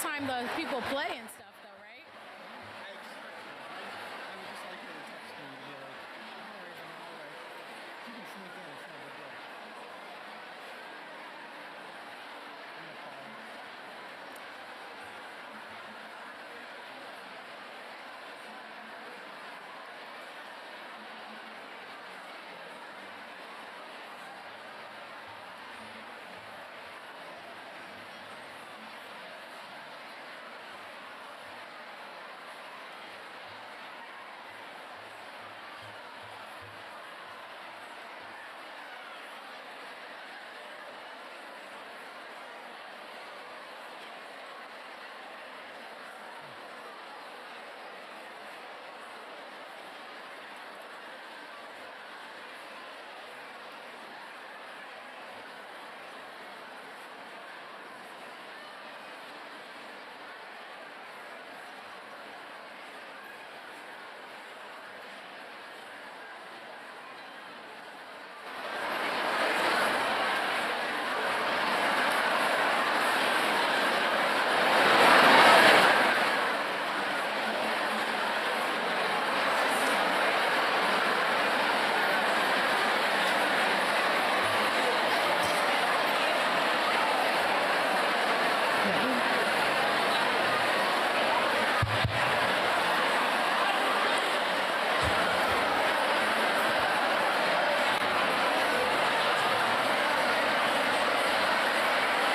time the people play and stuff, though, right? I would just like her to text me and be like, no worries, I'm all right. You can sneak in, it's no big deal. I'm gonna call her.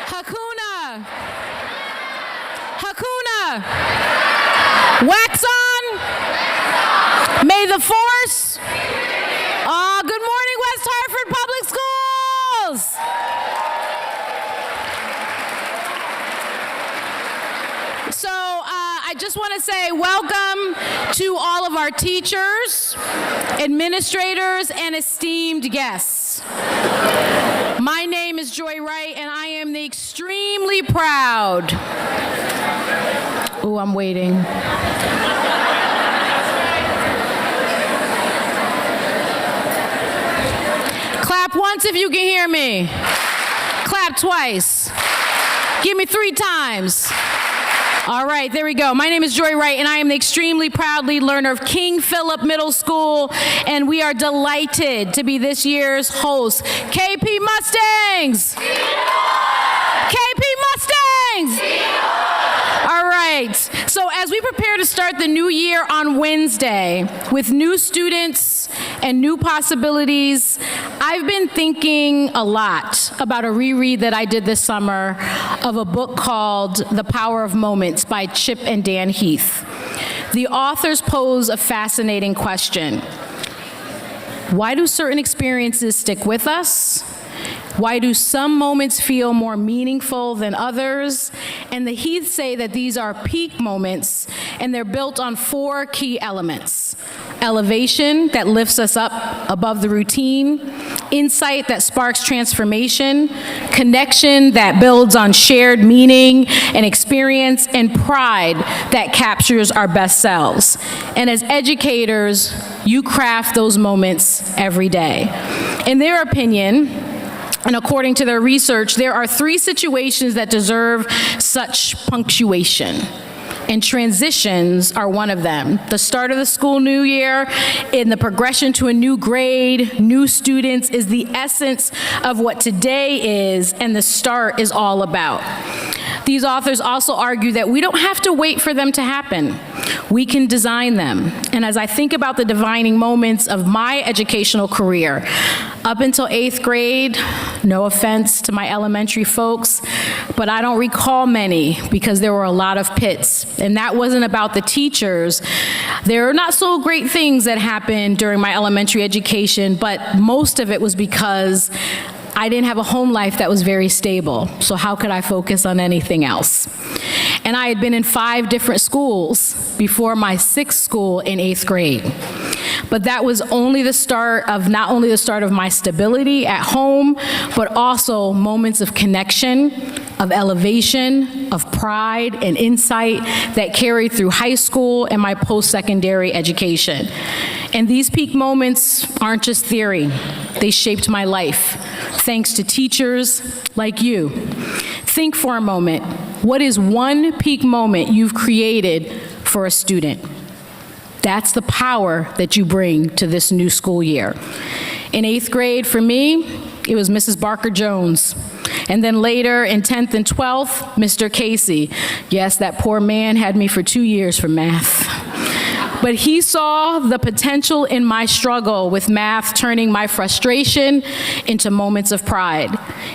Hakuna. Hakuna. Wax on. May the force. Good morning, West Hartford Public Schools. So I just want to say welcome to all of our teachers, administrators, and esteemed guests. My name is Joy Wright, and I am the extremely proud. Oh, I'm waiting. Clap once if you can hear me. Clap twice. Give me 3 times. All right, there we go. My name is Joy Wright, and I am the extremely proud lead learner of King Philip Middle School, and we are delighted to be this year's host. KP Mustangs! KP Mustangs! All right, so as we prepare to start the new year on Wednesday with new students and new possibilities, I've been thinking a lot about a reread that I did this summer of a book called The Power of Moments by Chip and Dan Heath. The authors pose a fascinating question. Why do certain experiences stick with us? Why do some moments feel more meaningful than others? And the Heaths say that these are peak moments, and they're built on 4 key elements. Elevation that lifts us up above the routine, insight that sparks transformation, connection that builds on shared meaning and experience, and pride that captures our best selves. And as educators, you craft those moments every day. In their opinion, and according to their research, there are 3 situations that deserve such punctuation. And transitions are one of them. The start of the school new year, in the progression to a new grade, new students is the essence of what today is and the start is all about. These authors also argue that we don't have to wait for them to happen. We can design them. And as I think about the defining moments of my educational career, up until 8th grade, no offense to my elementary folks, but I don't recall many because there were a lot of pits. And that wasn't about the teachers. There are not so great things that happened during my elementary education, but most of it was because I didn't have a home life that was very stable, so how could I focus on anything else? And I had been in 5 different schools before my 6th school in 8th grade. But that was only the start of, not only the start of my stability at home, but also moments of connection, of elevation, of pride and insight that carried through high school and my post-secondary education. And these peak moments aren't just theory, they shaped my life. Thanks to teachers like you. Think for a moment. What is one peak moment you've created for a student? That's the power that you bring to this new school year. In 8th grade, for me, it was Mrs. Barker Jones. And then later in 10th and 12th, Mr. Casey. Yes, that poor man had me for 2 years for math. But he saw the potential in my struggle with math, turning my frustration into moments of pride.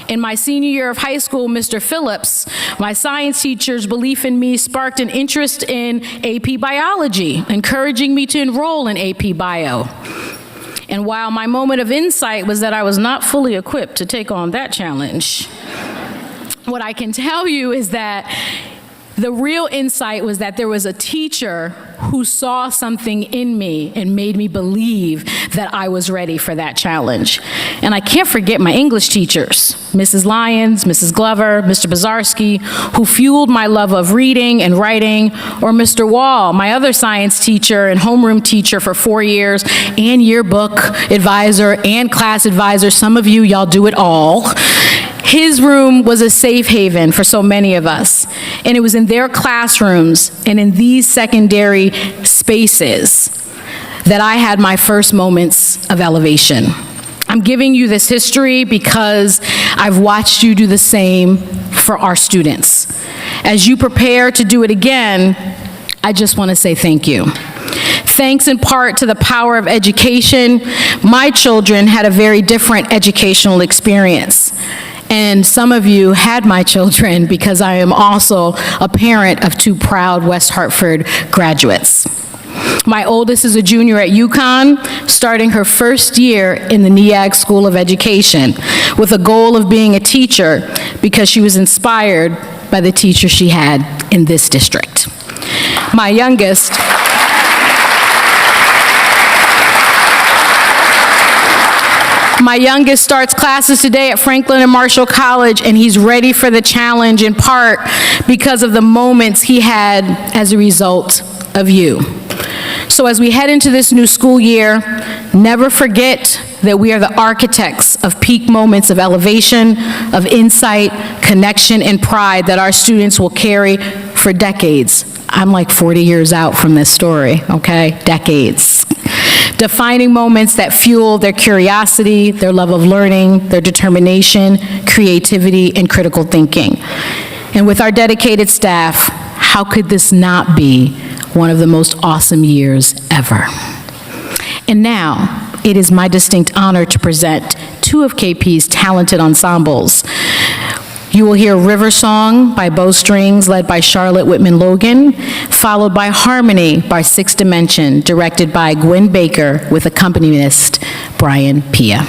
In my senior year of high school, Mr. Phillips, my science teacher's belief in me sparked an interest in AP biology, encouraging me to enroll in AP bio. And while my moment of insight was that I was not fully equipped to take on that challenge, what I can tell you is that the real insight was that there was a teacher who saw something in me and made me believe that I was ready for that challenge. And I can't forget my English teachers, Mrs. Lyons, Mrs. Glover, Mr. Bazarski, who fueled my love of reading and writing, or Mr. Wall, my other science teacher and homeroom teacher for 4 years, and yearbook advisor and class advisor. Some of you, y'all do it all. His room was a safe haven for so many of us, and it was in their classrooms and in these secondary spaces that I had my first moments of elevation. I'm giving you this history because I've watched you do the same for our students. As you prepare to do it again, I just want to say thank you. Thanks in part to the power of education, my children had a very different educational experience. And some of you had my children because I am also a parent of 2 proud West Hartford graduates. My oldest is a junior at UConn, starting her first year in the NEAG School of Education, with a goal of being a teacher because she was inspired by the teacher she had in this district. My youngest starts classes today at Franklin and Marshall College, and he's ready for the challenge in part because of the moments he had as a result of you. So as we head into this new school year, never forget that we are the architects of peak moments of elevation, of insight, connection, and pride that our students will carry for decades. I'm like 40 years out from this story, okay? Decades. Defining moments that fuel their curiosity, their love of learning, their determination, creativity, and critical thinking. And with our dedicated staff, how could this not be one of the most awesome years ever? And now, it is my distinct honor to present 2 of KP's talented ensembles. You will hear River Song by Bowstrings, led by Charlotte Whitman Logan, followed by Harmony by Sixth Dimension, directed by Gwen Baker, with accompanist Brian Pia.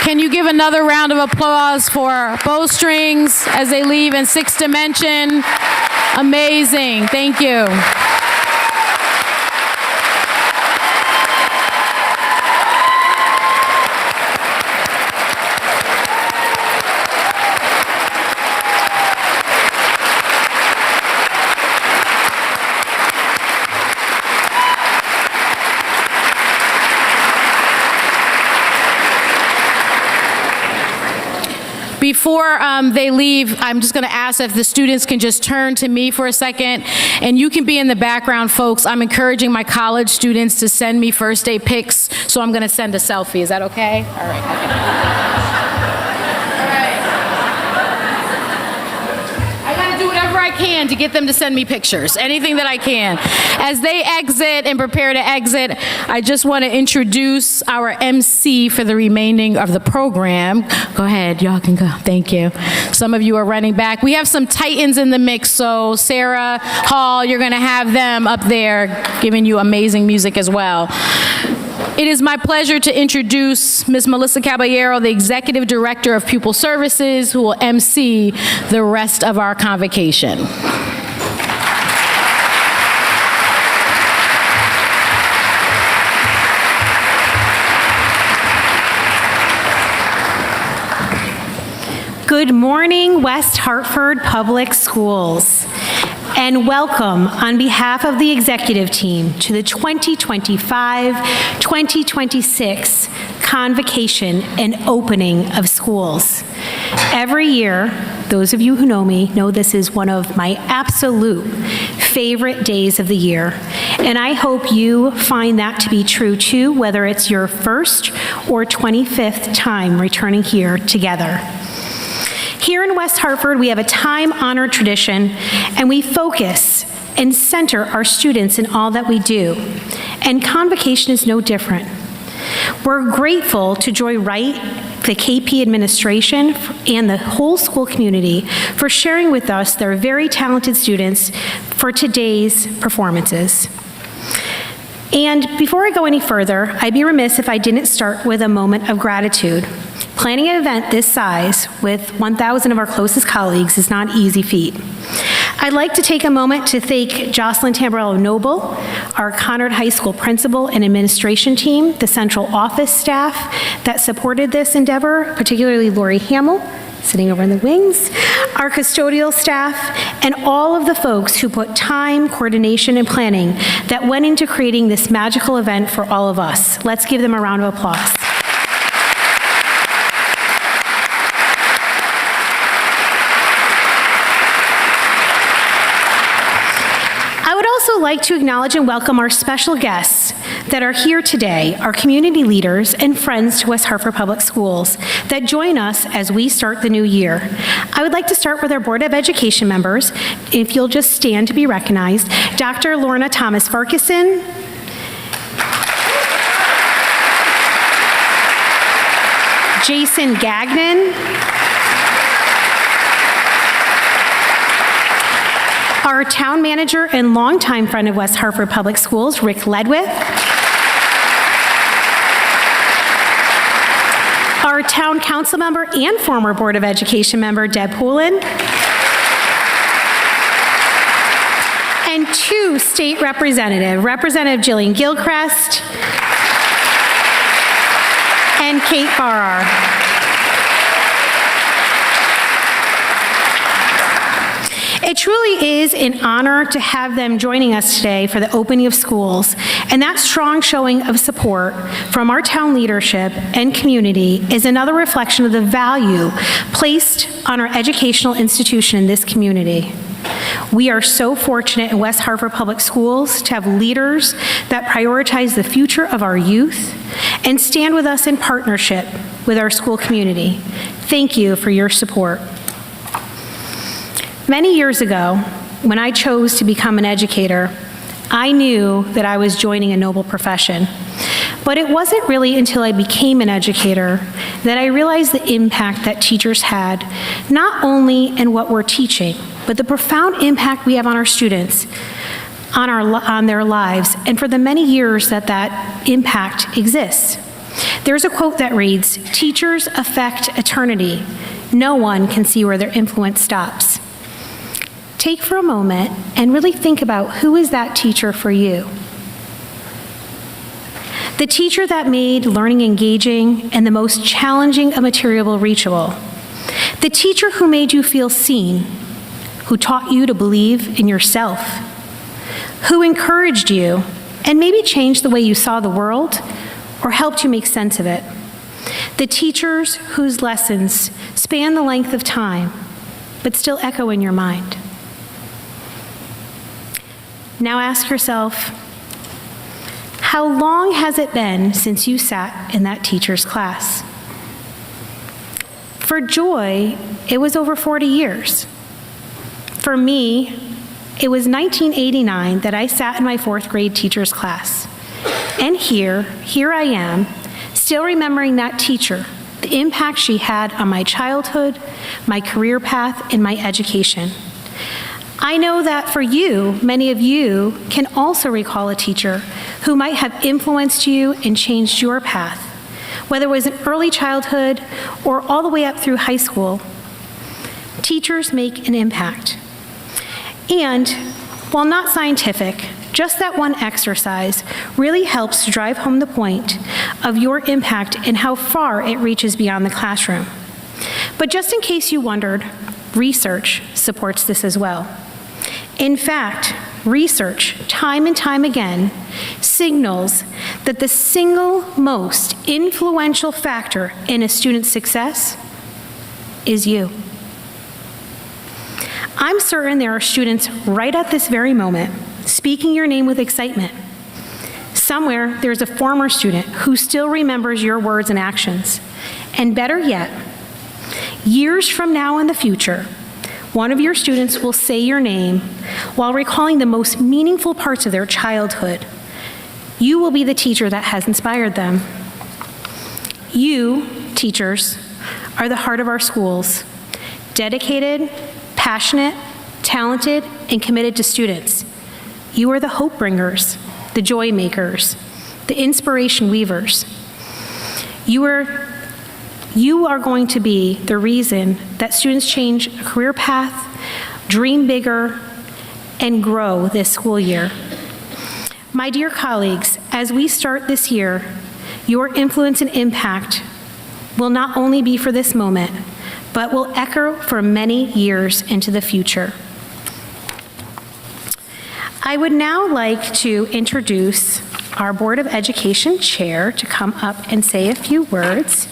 Can you give another round of applause for Bowstrings as they leave in 6th Dimension? Amazing. Thank you. Before they leave, I'm just going to ask if the students can just turn to me for a second, and you can be in the background, folks. I'm encouraging my college students to send me first day pics, so I'm going to send a selfie. Is that okay? All right. All right. I got to do whatever I can to get them to send me pictures, anything that I can. As they exit and prepare to exit, I just want to introduce our MC for the remaining of the program. Go ahead, y'all can go. Thank you. Some of you are running back. We have some titans in the mix, so Sarah Hall, you're going to have them up there giving you amazing music as well. It is my pleasure to introduce Ms. Melissa Caballero, the Executive Director of Pupil Services, who will MC the rest of our convocation. Good morning, West Hartford Public Schools, and welcome on behalf of the executive team to the 2025-2026 Convocation and Opening of Schools. Every year, those of you who know me know this is one of my absolute favorite days of the year, and I hope you find that to be true too, whether it's your first or 25th time returning here together. Here in West Hartford, we have a time-honored tradition, and we focus and center our students in all that we do. And Convocation is no different. We're grateful to Joy Wright, the KP administration, and the whole school community for sharing with us their very talented students for today's performances. And before I go any further, I'd be remiss if I didn't start with a moment of gratitude. Planning an event this size with 1,000 of our closest colleagues is not an easy feat. I'd like to take a moment to thank Jocelyn Tamburello Noble, our Conard High School principal and administration team, the central office staff that supported this endeavor, particularly Lori Hamill, sitting over in the wings, our custodial staff, and all of the folks who put time, coordination, and planning that went into creating this magical event for all of us. Let's give them a round of applause. I would also like to acknowledge and welcome our special guests that are here today, our community leaders and friends to West Hartford Public Schools that join us as we start the new year. I would like to start with our Board of Education members. If you'll just stand to be recognized. Dr. Lorna Thomas Farquharson, Jason Gagnon, our town manager and longtime friend of West Hartford Public Schools, Rick Ledwith, our town council member and former Board of Education member, Deb Poulin, and two state representatives, Representative Jillian Gilchrist and Kate Farrar. It truly is an honor to have them joining us today for the opening of schools, and that strong showing of support from our town leadership and community is another reflection of the value placed on our educational institution in this community. We are so fortunate in West Hartford Public Schools to have leaders that prioritize the future of our youth and stand with us in partnership with our school community. Thank you for your support. Many years ago, when I chose to become an educator, I knew that I was joining a noble profession. But it wasn't really until I became an educator that I realized the impact that teachers had, not only in what we're teaching, but the profound impact we have on our students, on their lives, and for the many years that that impact exists. There's a quote that reads, "Teachers affect eternity. No one can see where their influence stops." Take for a moment and really think about who is that teacher for you. The teacher that made learning engaging and the most challenging a material reachable. The teacher who made you feel seen, who taught you to believe in yourself, who encouraged you and maybe changed the way you saw the world or helped you make sense of it. The teachers whose lessons span the length of time but still echo in your mind. Now ask yourself, how long has it been since you sat in that teacher's class? For Joy, it was over 40 years. For me, it was 1989 that I sat in my 4th grade teacher's class. And here I am, still remembering that teacher, the impact she had on my childhood, my career path, and my education. I know that for you, many of you can also recall a teacher who might have influenced you and changed your path, whether it was in early childhood or all the way up through high school. Teachers make an impact. And while not scientific, just that one exercise really helps to drive home the point of your impact and how far it reaches beyond the classroom. But just in case you wondered, research supports this as well. In fact, research, time and time again, signals that the single most influential factor in a student's success is you. I'm certain there are students right at this very moment speaking your name with excitement. Somewhere, there's a former student who still remembers your words and actions. And better yet, years from now in the future, one of your students will say your name while recalling the most meaningful parts of their childhood. You will be the teacher that has inspired them. You, teachers, are the heart of our schools, dedicated, passionate, talented, and committed to students. You are the hope bringers, the joy makers, the inspiration weavers. You are going to be the reason that students change a career path, dream bigger, and grow this school year. My dear colleagues, as we start this year, your influence and impact will not only be for this moment, but will echo for many years into the future. I would now like to introduce our Board of Education Chair to come up and say a few words.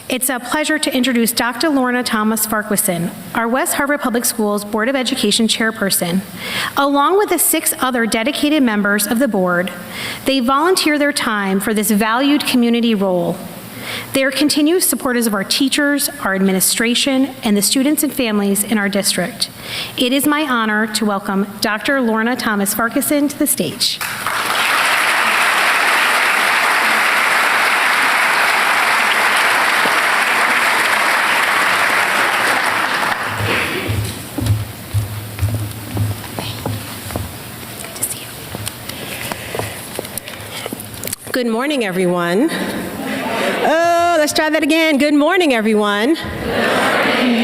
It's a pleasure to introduce Dr. Lorna Thomas Farquharson, our West Hartford Public Schools Board of Education Chairperson. Along with the 6 other dedicated members of the board, they volunteer their time for this valued community role. They are continuous supporters of our teachers, our administration, and the students and families in our district. It is my honor to welcome Dr. Lorna Thomas Farquharson to the stage. Good morning, everyone. Oh, let's try that again. Good morning, everyone.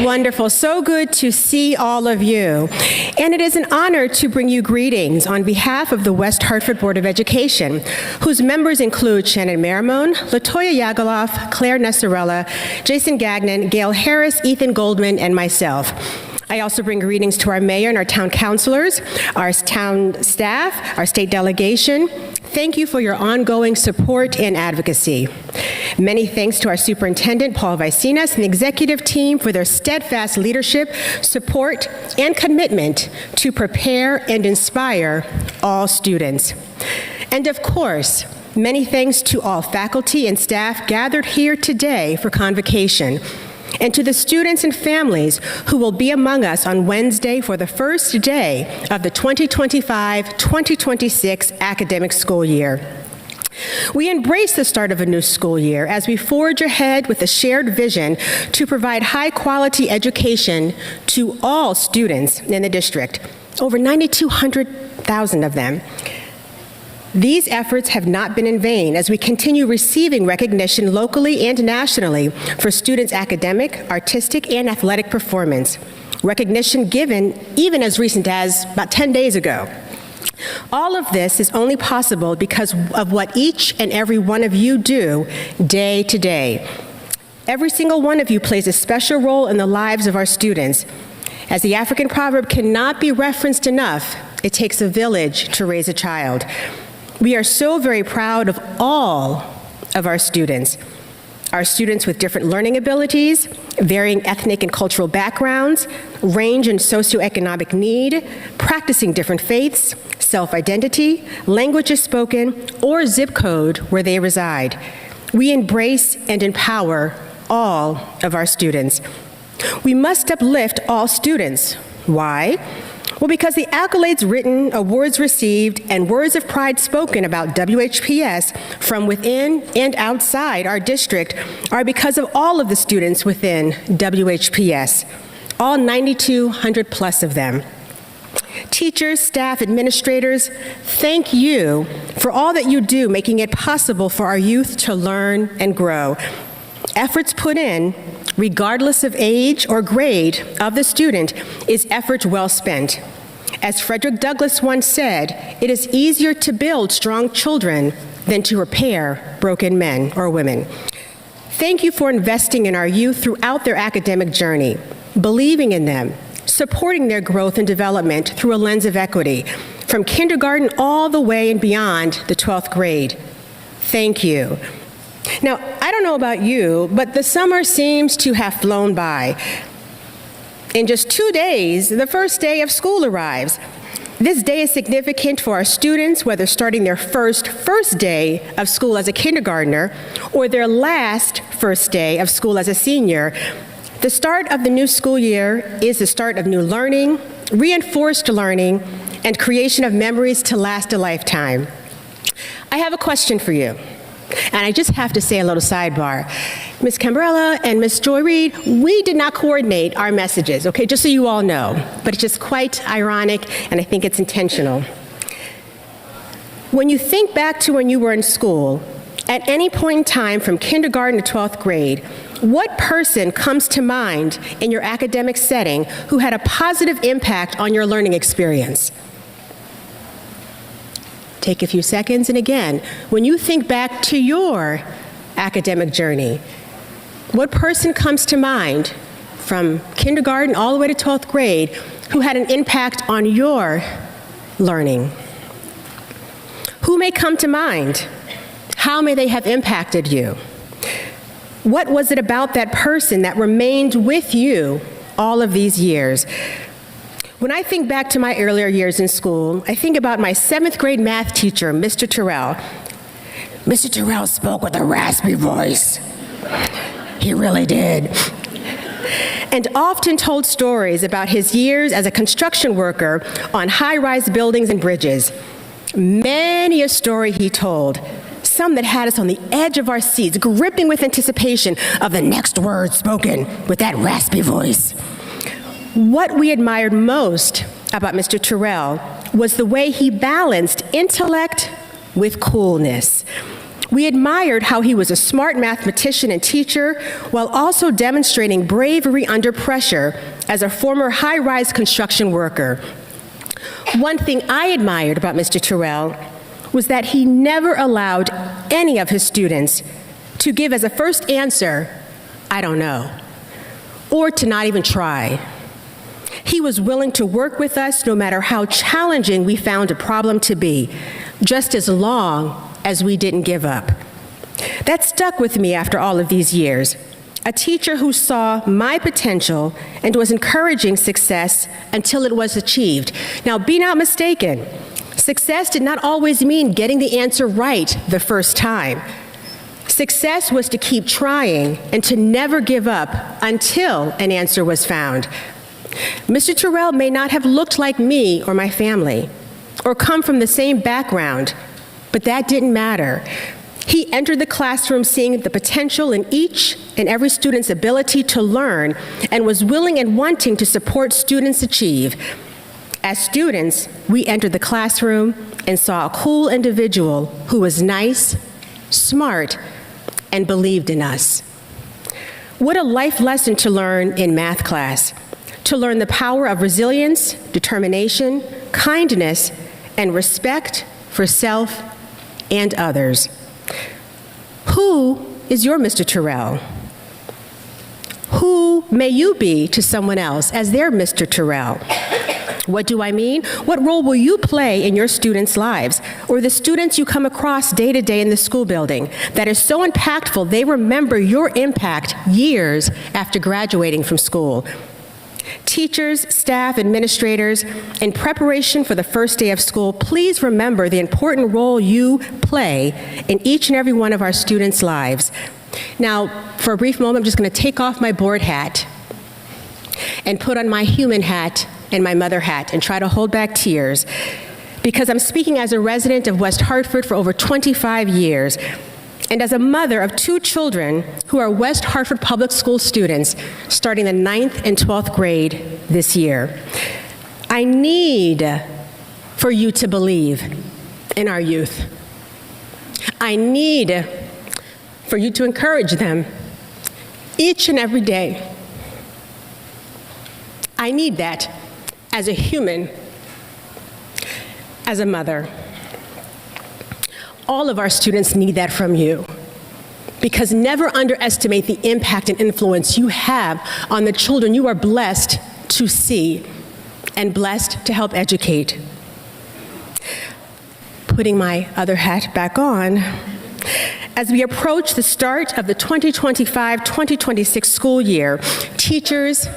Wonderful. So good to see all of you. And it is an honor to bring you greetings on behalf of the West Hartford Board of Education, whose members include Shannon Marimone, Latoya Yagaloff, Claire Nessarella, Jason Gagnon, Gail Harris, Ethan Goldman, and myself. I also bring greetings to our mayor and our town councilors, our town staff, our state delegation. Thank you for your ongoing support and advocacy. Many thanks to our superintendent, Paul Vicinas, and the executive team for their steadfast leadership, support, and commitment to prepare and inspire all students. And of course, many thanks to all faculty and staff gathered here today for Convocation, and to the students and families who will be among us on Wednesday for the first day of the 2025-2026 academic school year. We embrace the start of a new school year as we forge ahead with a shared vision to provide high-quality education to all students in the district, over 9,200,000 of them. These efforts have not been in vain as we continue receiving recognition locally and nationally for students' academic, artistic, and athletic performance. Recognition given even as recent as about 10 days ago. All of this is only possible because of what each and every one of you do day to day. Every single one of you plays a special role in the lives of our students. As the African proverb cannot be referenced enough, it takes a village to raise a child. We are so very proud of all of our students with different learning abilities, varying ethnic and cultural backgrounds, range in socioeconomic need, practicing different faiths, self-identity, languages spoken, or zip code where they reside. We embrace and empower all of our students. We must uplift all students. Why? Well, because the accolades written, awards received, and words of pride spoken about WHPS from within and outside our district are because of all of the students within WHPS, all 9,200 plus of them. Teachers, staff, administrators, thank you for all that you do, making it possible for our youth to learn and grow. Efforts put in, regardless of age or grade of the student, is effort well spent. As Frederick Douglass once said, it is easier to build strong children than to repair broken men or women. Thank you for investing in our youth throughout their academic journey, believing in them, supporting their growth and development through a lens of equity, from kindergarten all the way and beyond the 12th grade. Thank you. Now, I don't know about you, but the summer seems to have flown by. In just 2 days, the first day of school arrives. This day is significant for our students, whether starting their first day of school as a kindergartner or their last first day of school as a senior. The start of the new school year is the start of new learning, reinforced learning, and creation of memories to last a lifetime. I have a question for you. And I just have to say a little sidebar. Ms. Cambrella and Ms. Joy Reid, we did not coordinate our messages, okay, just so you all know. But it's just quite ironic, and I think it's intentional. When you think back to when you were in school, at any point in time from kindergarten to 12th grade, what person comes to mind in your academic setting who had a positive impact on your learning experience? Take a few seconds, and again, when you think back to your academic journey, what person comes to mind from kindergarten all the way to 12th grade who had an impact on your learning? Who may come to mind? How may they have impacted you? What was it about that person that remained with you all of these years? When I think back to my earlier years in school, I think about my 7th grade math teacher, Mr. Terrell. Mr. Terrell spoke with a raspy voice. He really did. And often told stories about his years as a construction worker on high-rise buildings and bridges. Many a story he told, some that had us on the edge of our seats, gripping with anticipation of the next word spoken with that raspy voice. What we admired most about Mr. Terrell was the way he balanced intellect with coolness. We admired how he was a smart mathematician and teacher while also demonstrating bravery under pressure as a former high-rise construction worker. One thing I admired about Mr. Terrell was that he never allowed any of his students to give as a first answer, "I don't know," or to not even try. He was willing to work with us no matter how challenging we found a problem to be, just as long as we didn't give up. That stuck with me after all of these years. A teacher who saw my potential and was encouraging success until it was achieved. Now, be not mistaken, success did not always mean getting the answer right the first time. Success was to keep trying and to never give up until an answer was found. Mr. Terrell may not have looked like me or my family, or come from the same background, but that didn't matter. He entered the classroom seeing the potential in each and every student's ability to learn and was willing and wanting to support students achieve. As students, we entered the classroom and saw a cool individual who was nice, smart, and believed in us. What a life lesson to learn in math class, to learn the power of resilience, determination, kindness, and respect for self and others. Who is your Mr. Terrell? Who may you be to someone else as their Mr. Terrell? What do I mean? What role will you play in your students' lives, or the students you come across day to day in the school building that is so impactful they remember your impact years after graduating from school? Teachers, staff, administrators, in preparation for the first day of school, please remember the important role you play in each and every one of our students' lives. Now, for a brief moment, I'm just going to take off my board hat and put on my human hat and my mother hat and try to hold back tears, because I'm speaking as a resident of West Hartford for over 25 years, and as a mother of 2 children who are West Hartford Public School students starting the 9th and 12th grade this year. I need for you to believe in our youth. I need for you to encourage them each and every day. I need that as a human, as a mother. All of our students need that from you, because never underestimate the impact and influence you have on the children you are blessed to see and blessed to help educate. Putting my other hat back on, as we approach the start of the 2025-2026 school year, teachers,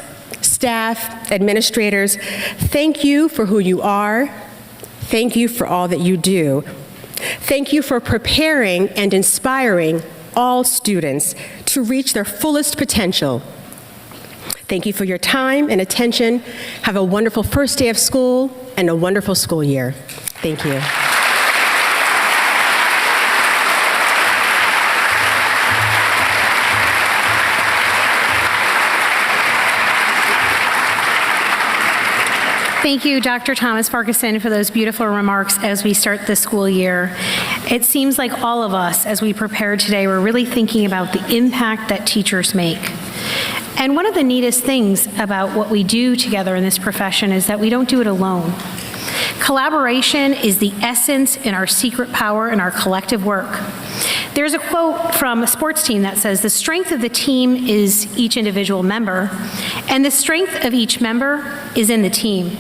staff, administrators, thank you for who you are. Thank you for all that you do. Thank you for preparing and inspiring all students to reach their fullest potential. Thank you for your time and attention. Have a wonderful first day of school and a wonderful school year. Thank you. Thank you, Dr. Thomas Farquharson, for those beautiful remarks as we start the school year. It seems like all of us, as we prepare today, we're really thinking about the impact that teachers make. And one of the neatest things about what we do together in this profession is that we don't do it alone. Collaboration is the essence in our secret power in our collective work. There's a quote from a sports team that says, "The strength of the team is each individual member, and the strength of each member is in the team."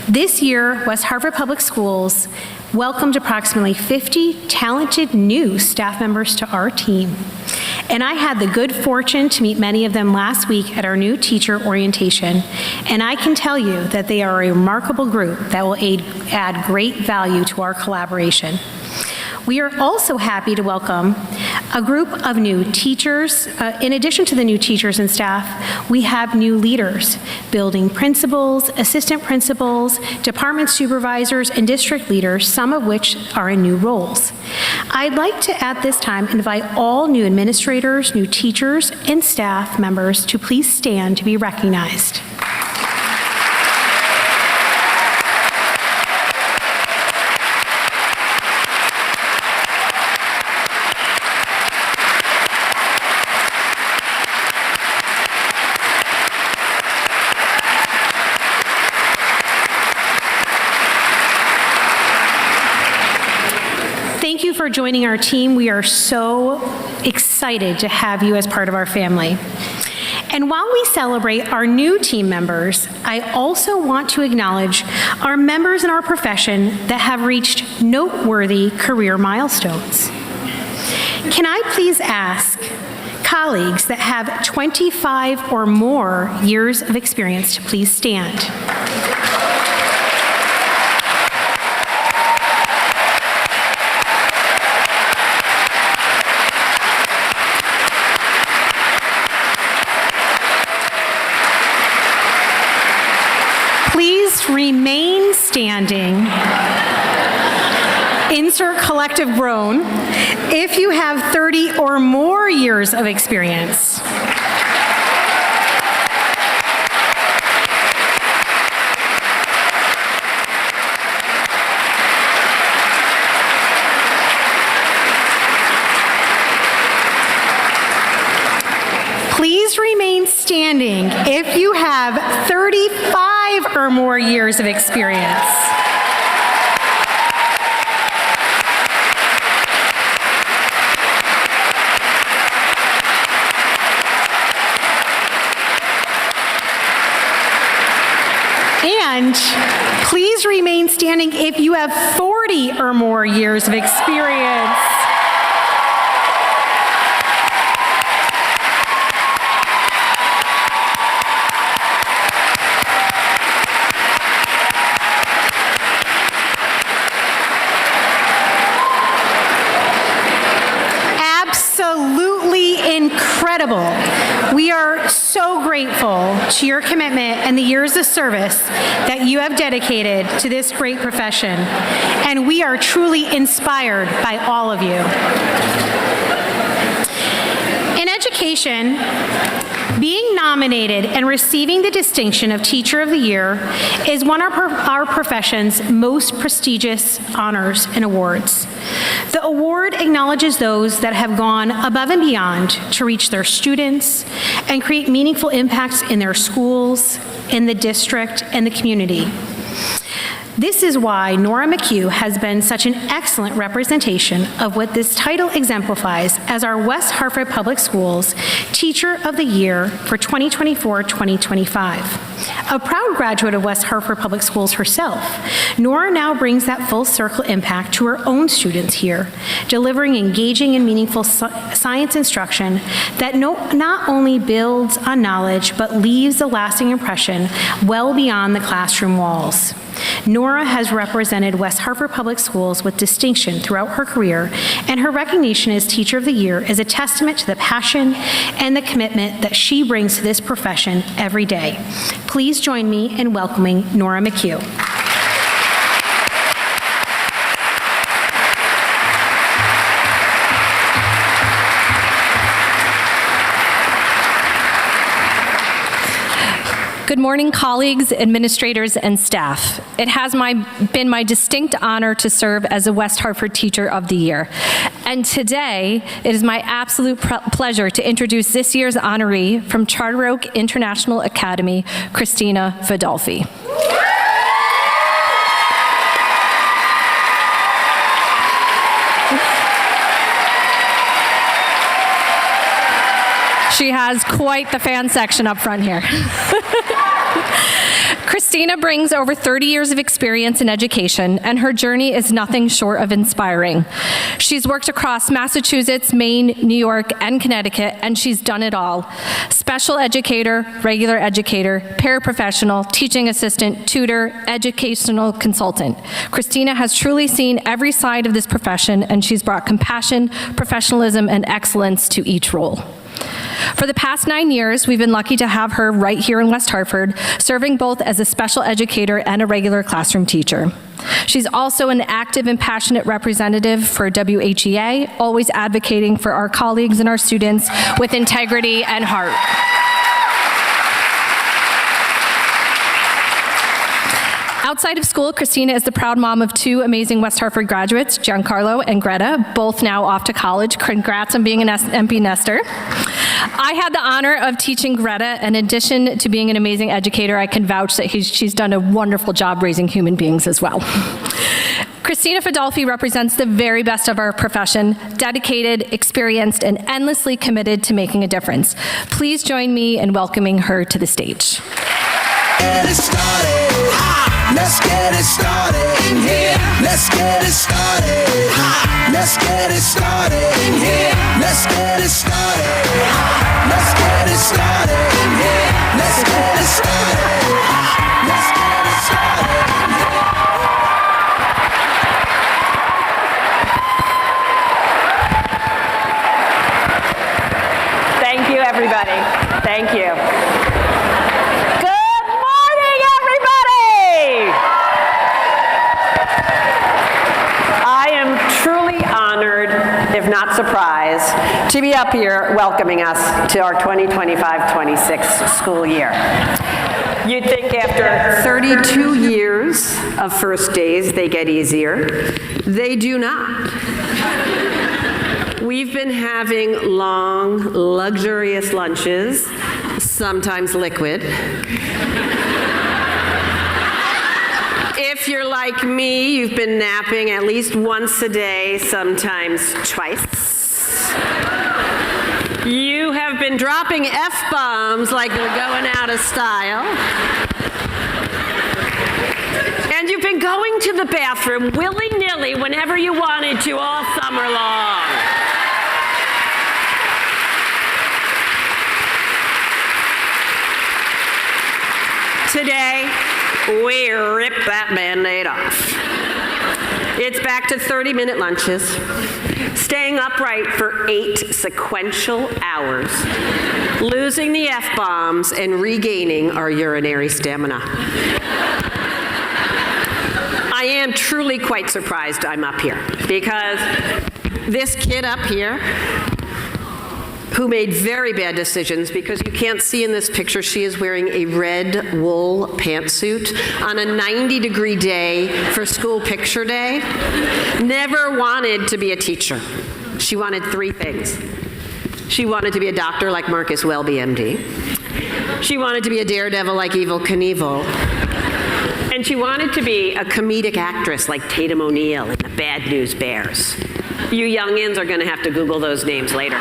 This year, West Hartford Public Schools welcomed approximately 50 talented new staff members to our team. And I had the good fortune to meet many of them last week at our new teacher orientation. And I can tell you that they are a remarkable group that will add great value to our collaboration. We are also happy to welcome a group of new teachers. In addition to the new teachers and staff, we have new leaders, building principals, assistant principals, department supervisors, and district leaders, some of which are in new roles. I'd like to, at this time, invite all new administrators, new teachers, and staff members to please stand to be recognized. Thank you for joining our team. We are so excited to have you as part of our family. And while we celebrate our new team members, I also want to acknowledge our members in our profession that have reached noteworthy career milestones. Can I please ask colleagues that have 25 or more years of experience to please stand? Remain standing. Insert collective groan if you have 30 or more years of experience. standing if you have 35 or more years of experience. And please remain standing if you have 40 or more years of experience. Absolutely incredible. We are so grateful to your commitment and the years of service that you have dedicated to this great profession, and we are truly inspired by all of you. In education, being nominated and receiving the distinction of Teacher of the Year is one of our profession's most prestigious honors and awards. The award acknowledges those that have gone above and beyond to reach their students and create meaningful impacts in their schools, in the district, and the community. This is why Nora McHugh has been such an excellent representation of what this title exemplifies as our West Hartford Public Schools Teacher of the Year for 2024-2025. A proud graduate of West Hartford Public Schools herself, Nora now brings that full circle impact to her own students here, delivering engaging and meaningful science instruction that not only builds on knowledge, but leaves a lasting impression well beyond the classroom walls. Nora has represented West Hartford Public Schools with distinction throughout her career, and her recognition as Teacher of the Year is a testament to the passion and the commitment that she brings to this profession every day. Please join me in welcoming Nora McHugh. Good morning, colleagues, administrators, and staff. It has been my distinct honor to serve as a West Hartford Teacher of the Year. And today, it is my absolute pleasure to introduce this year's honoree from Charter Oak International Academy, Christina Fadolfi. She has quite the fan section up front here. Christina brings over 30 years of experience in education, and her journey is nothing short of inspiring. She's worked across Massachusetts, Maine, New York, and Connecticut, and she's done it all. Special educator, regular educator, paraprofessional, teaching assistant, tutor, educational consultant. Christina has truly seen every side of this profession, and she's brought compassion, professionalism, and excellence to each role. For the past 9 years, we've been lucky to have her right here in West Hartford, serving both as a special educator and a regular classroom teacher. She's also an active and passionate representative for WHEA, always advocating for our colleagues and our students with integrity and heart. Outside of school, Christina is the proud mom of 2 amazing West Hartford graduates, Giancarlo and Greta, both now off to college. Congrats on being an empty nester. I had the honor of teaching Greta. In addition to being an amazing educator, I can vouch that she's done a wonderful job raising human beings as well. Christina Fadolfi represents the very best of our profession, dedicated, experienced, and endlessly committed to making a difference. Please join me in welcoming her to the stage. Let's get it started in here. Let's get it started. Let's get it started in here. Let's get it started. Let's get it started in here. Let's get it started. Let's get it started in here. Thank you, everybody. Thank you. If not surprised, to be up here welcoming us to our 2025-26 school year. You'd think after 32 years of first days, they get easier. They do not. We've been having long, luxurious lunches sometimes liquid. If you're like me, you've been napping at least once a day, sometimes twice. You have been dropping F-bombs like they're going out of style. And you've been going to the bathroom willy-nilly whenever you wanted to all summer long. Today, we rip that Band-Aid off. It's back to 30-minute lunches, staying upright for 8 sequential hours, losing the F-bombs, and regaining our urinary stamina. I am truly quite surprised I'm up here, because this kid up here, who made very bad decisions, because you can't see in this picture, she is wearing a red wool pantsuit on a 90-degree day for school picture day, never wanted to be a teacher. She wanted 3 things. She wanted to be a doctor like Marcus Welby, MD. She wanted to be a daredevil like Evel Knievel. And she wanted to be a comedic actress like Tatum O'Neal in the Bad News Bears. You youngins are going to have to Google those names later.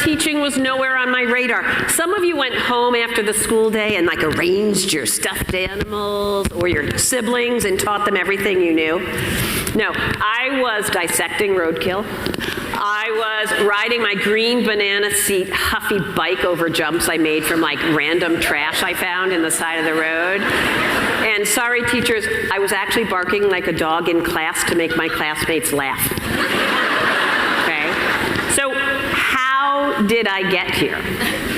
Teaching was nowhere on my radar. Some of you went home after the school day and like arranged your stuffed animals or your siblings and taught them everything you knew. No, I was dissecting roadkill. I was riding my green banana seat Huffy bike over jumps I made from like random trash I found in the side of the road. And sorry teachers, I was actually barking like a dog in class to make my classmates laugh. Okay? So how did I get here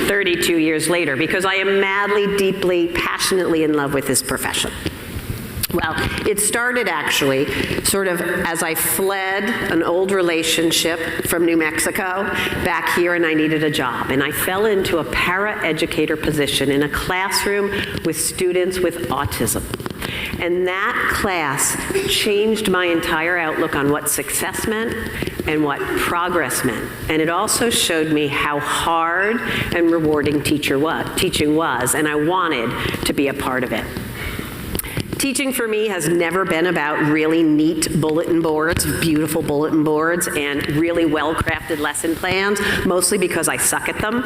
32 years later? Because I am madly, deeply, passionately in love with this profession. Well, it started actually sort of as I fled an old relationship from New Mexico back here, and I needed a job. And I fell into a para-educator position in a classroom with students with autism. And that class changed my entire outlook on what success meant and what progress meant. And it also showed me how hard and rewarding teaching was, and I wanted to be a part of it. Teaching for me has never been about really neat bulletin boards, beautiful bulletin boards, and really well-crafted lesson plans, mostly because I suck at them.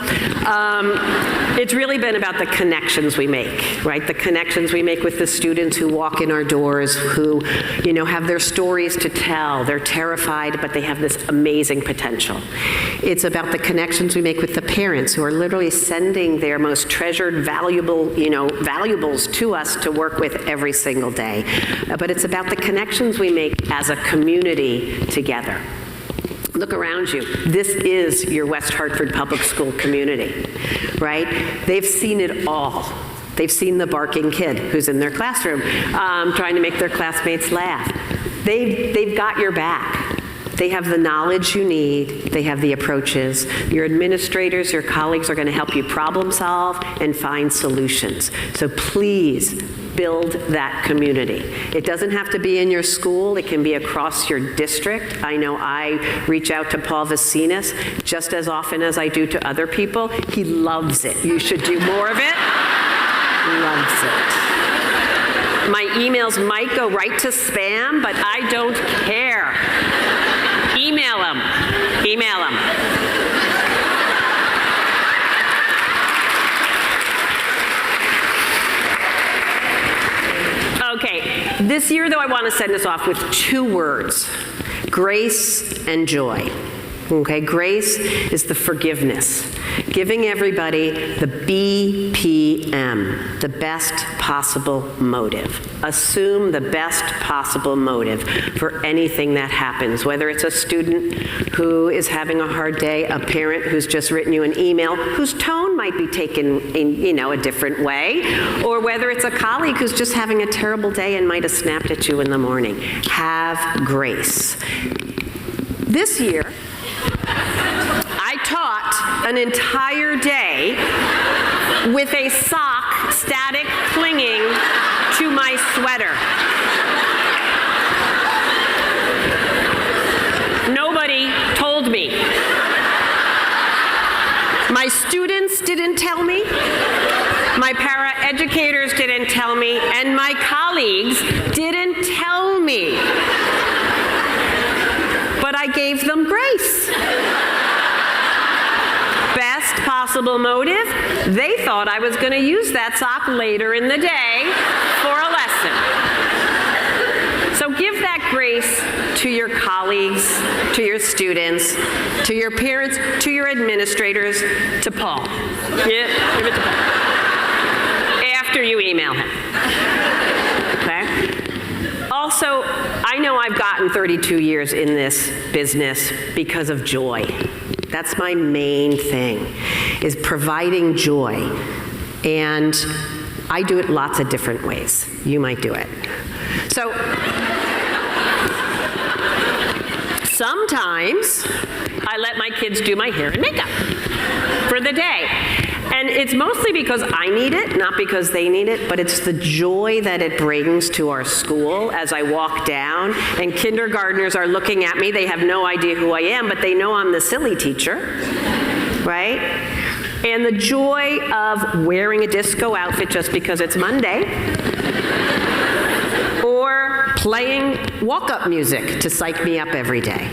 It's really been about the connections we make, right? The connections we make with the students who walk in our doors, who, you know, have their stories to tell. They're terrified, but they have this amazing potential. It's about the connections we make with the parents who are literally sending their most treasured, valuables to us to work with every single day. But it's about the connections we make as a community together. Look around you. This is your West Hartford Public School community, right? They've seen it all. They've seen the barking kid who's in their classroom trying to make their classmates laugh. They've got your back. They have the knowledge you need. They have the approaches. Your administrators, your colleagues are going to help you problem solve and find solutions. So please build that community. It doesn't have to be in your school. It can be across your district. I know I reach out to Paul Vacinas just as often as I do to other people. He loves it. You should do more of it. Loves it. My emails might go right to spam, but I don't care. Email them. Email them. Okay, this year though I want to send us off with 2 words, grace and joy. Okay, grace is the forgiveness, giving everybody the BPM, the best possible motive. Assume the best possible motive for anything that happens, whether it's a student who is having a hard day, a parent who's just written you an email whose tone might be taken in, a different way, or whether it's a colleague who's just having a terrible day and might have snapped at you in the morning. Have grace. This year, I taught an entire day with a sock static clinging to my sweater. Nobody told me. My students didn't tell me, my para-educators didn't tell me, and my colleagues didn't tell me. But I gave them grace. Best possible motive, they thought I was going to use that sock later in the day for a lesson. So give that grace to your colleagues, to your students, to your parents, to your administrators, to Paul. Yeah, give it to Paul. After you email him. Okay? Also, I know I've gotten 32 years in this business because of joy. That's my main thing, is providing joy. And I do it lots of different ways. You might do it. So, sometimes I let my kids do my hair and makeup for the day. And it's mostly because I need it, not because they need it, but it's the joy that it brings to our school as I walk down and kindergartners are looking at me. They have no idea who I am, but they know I'm the silly teacher, right? And the joy of wearing a disco outfit just because it's Monday, or playing walk-up music to psych me up every day.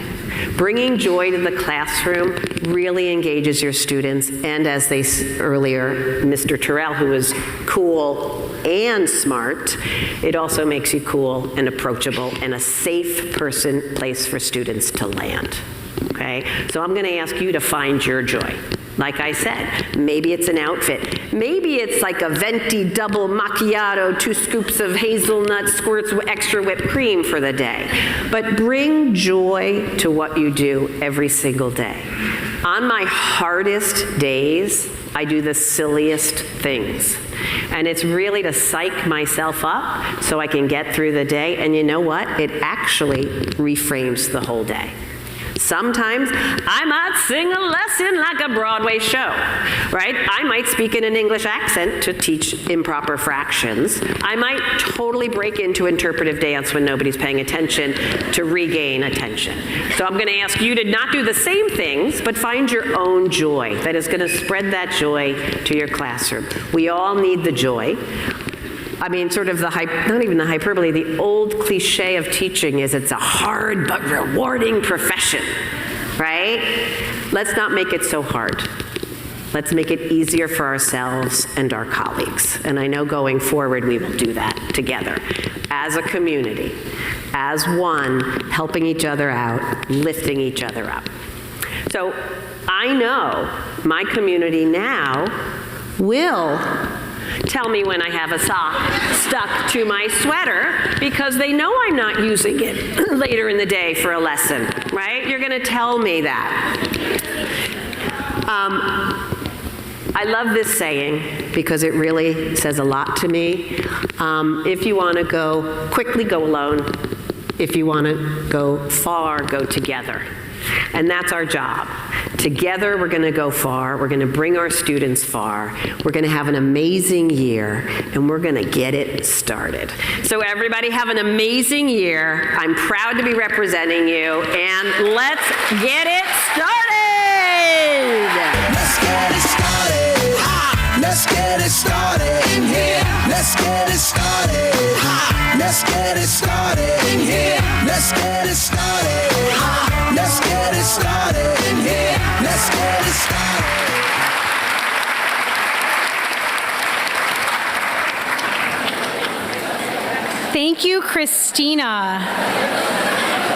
Bringing joy to the classroom really engages your students, and as they earlier, Mr. Terrell, who is cool and smart, it also makes you cool and approachable and a safe place for students to land. Okay? So I'm going to ask you to find your joy. Like I said, maybe it's an outfit. Maybe it's like a venti double macchiato, 2 scoops of hazelnut squirts with extra whipped cream for the day. But bring joy to what you do every single day. On my hardest days, I do the silliest things. And it's really to psych myself up so I can get through the day. And you know what? It actually reframes the whole day. Sometimes I might sing a lesson like a Broadway show, right? I might speak in an English accent to teach improper fractions. I might totally break into interpretive dance when nobody's paying attention to regain attention. So I'm going to ask you to not do the same things, but find your own joy that is going to spread that joy to your classroom. We all need the joy. I mean, sort of not even the hyperbole, the old cliche of teaching is it's a hard but rewarding profession, right? Let's not make it so hard. Let's make it easier for ourselves and our colleagues. And I know going forward we will do that together as a community, as one, helping each other out, lifting each other up. So I know my community now will tell me when I have a sock stuck to my sweater because they know I'm not using it later in the day for a lesson, right? You're going to tell me that. I love this saying because it really says a lot to me. If you want to go quickly, go alone. If you want to go far, go together. And that's our job. Together, we're going to go far. We're going to bring our students far. We're going to have an amazing year, and we're going to get it started. So everybody have an amazing year. I'm proud to be representing you, and let's get it started. Let's get it started. Let's get it started in here. Let's get it started. Let's get it started in here. Let's get it started. Let's get it started in here. Let's get it started. Thank you, Christina.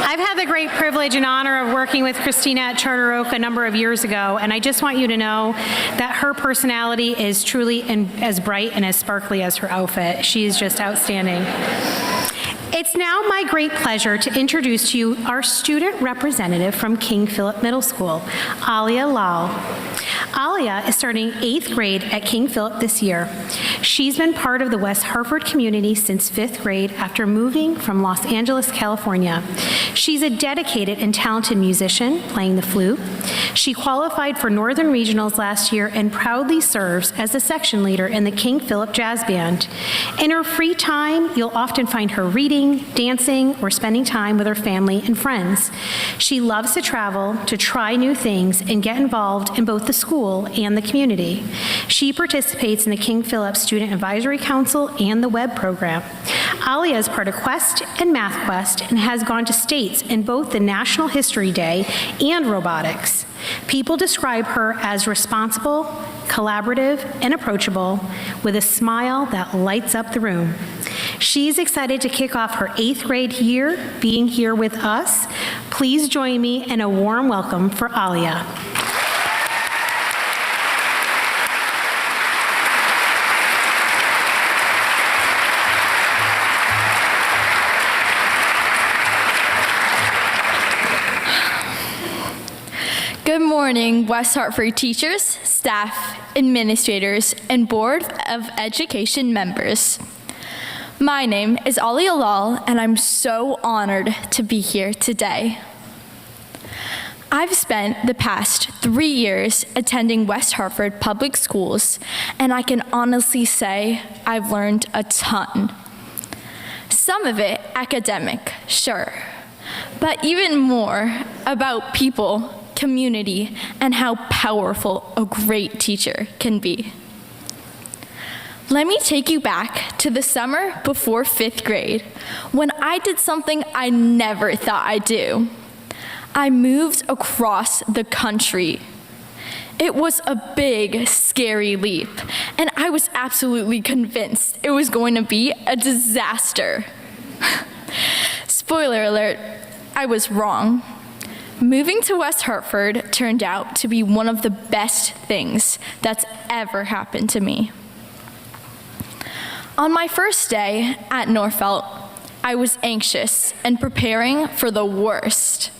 I've had the great privilege and honor of working with Christina at Charter Oak a number of years ago, and I just want you to know that her personality is truly as bright and as sparkly as her outfit. She is just outstanding. It's now my great pleasure to introduce to you our student representative from King Philip Middle School, Alia Lal. Alia is starting 8th grade at King Philip this year. She's been part of the West Hartford community since 5th grade after moving from Los Angeles, California. She's a dedicated and talented musician, playing the flute. She qualified for Northern Regionals last year and proudly serves as the section leader in the King Philip Jazz Band. In her free time, you'll often find her reading, reading, dancing, or spending time with her family and friends. She loves to travel, to try new things, and get involved in both the school and the community. She participates in the King Philip Student Advisory Council and the WEB program. Alia is part of Quest and Math Quest and has gone to states in both the National History Day and robotics. People describe her as responsible, collaborative, and approachable, with a smile that lights up the room. She's excited to kick off her 8th grade year being here with us. Please join me in a warm welcome for Alia. Good morning, West Hartford teachers, staff, administrators, and Board of Education members. My name is Alia Lal, and I'm so honored to be here today. I've spent the past 3 years attending West Hartford public schools, and I can honestly say I've learned a ton. Some of it academic, sure, but even more about people, community, and how powerful a great teacher can be. Let me take you back to the summer before 5th grade, when I did something I never thought I'd do. I moved across the country. It was a big, scary leap, and I was absolutely convinced it was going to be a disaster. Spoiler alert, I was wrong. Moving to West Hartford turned out to be one of the best things that's ever happened to me. On my first day at Norfolk, I was anxious and preparing for the worst.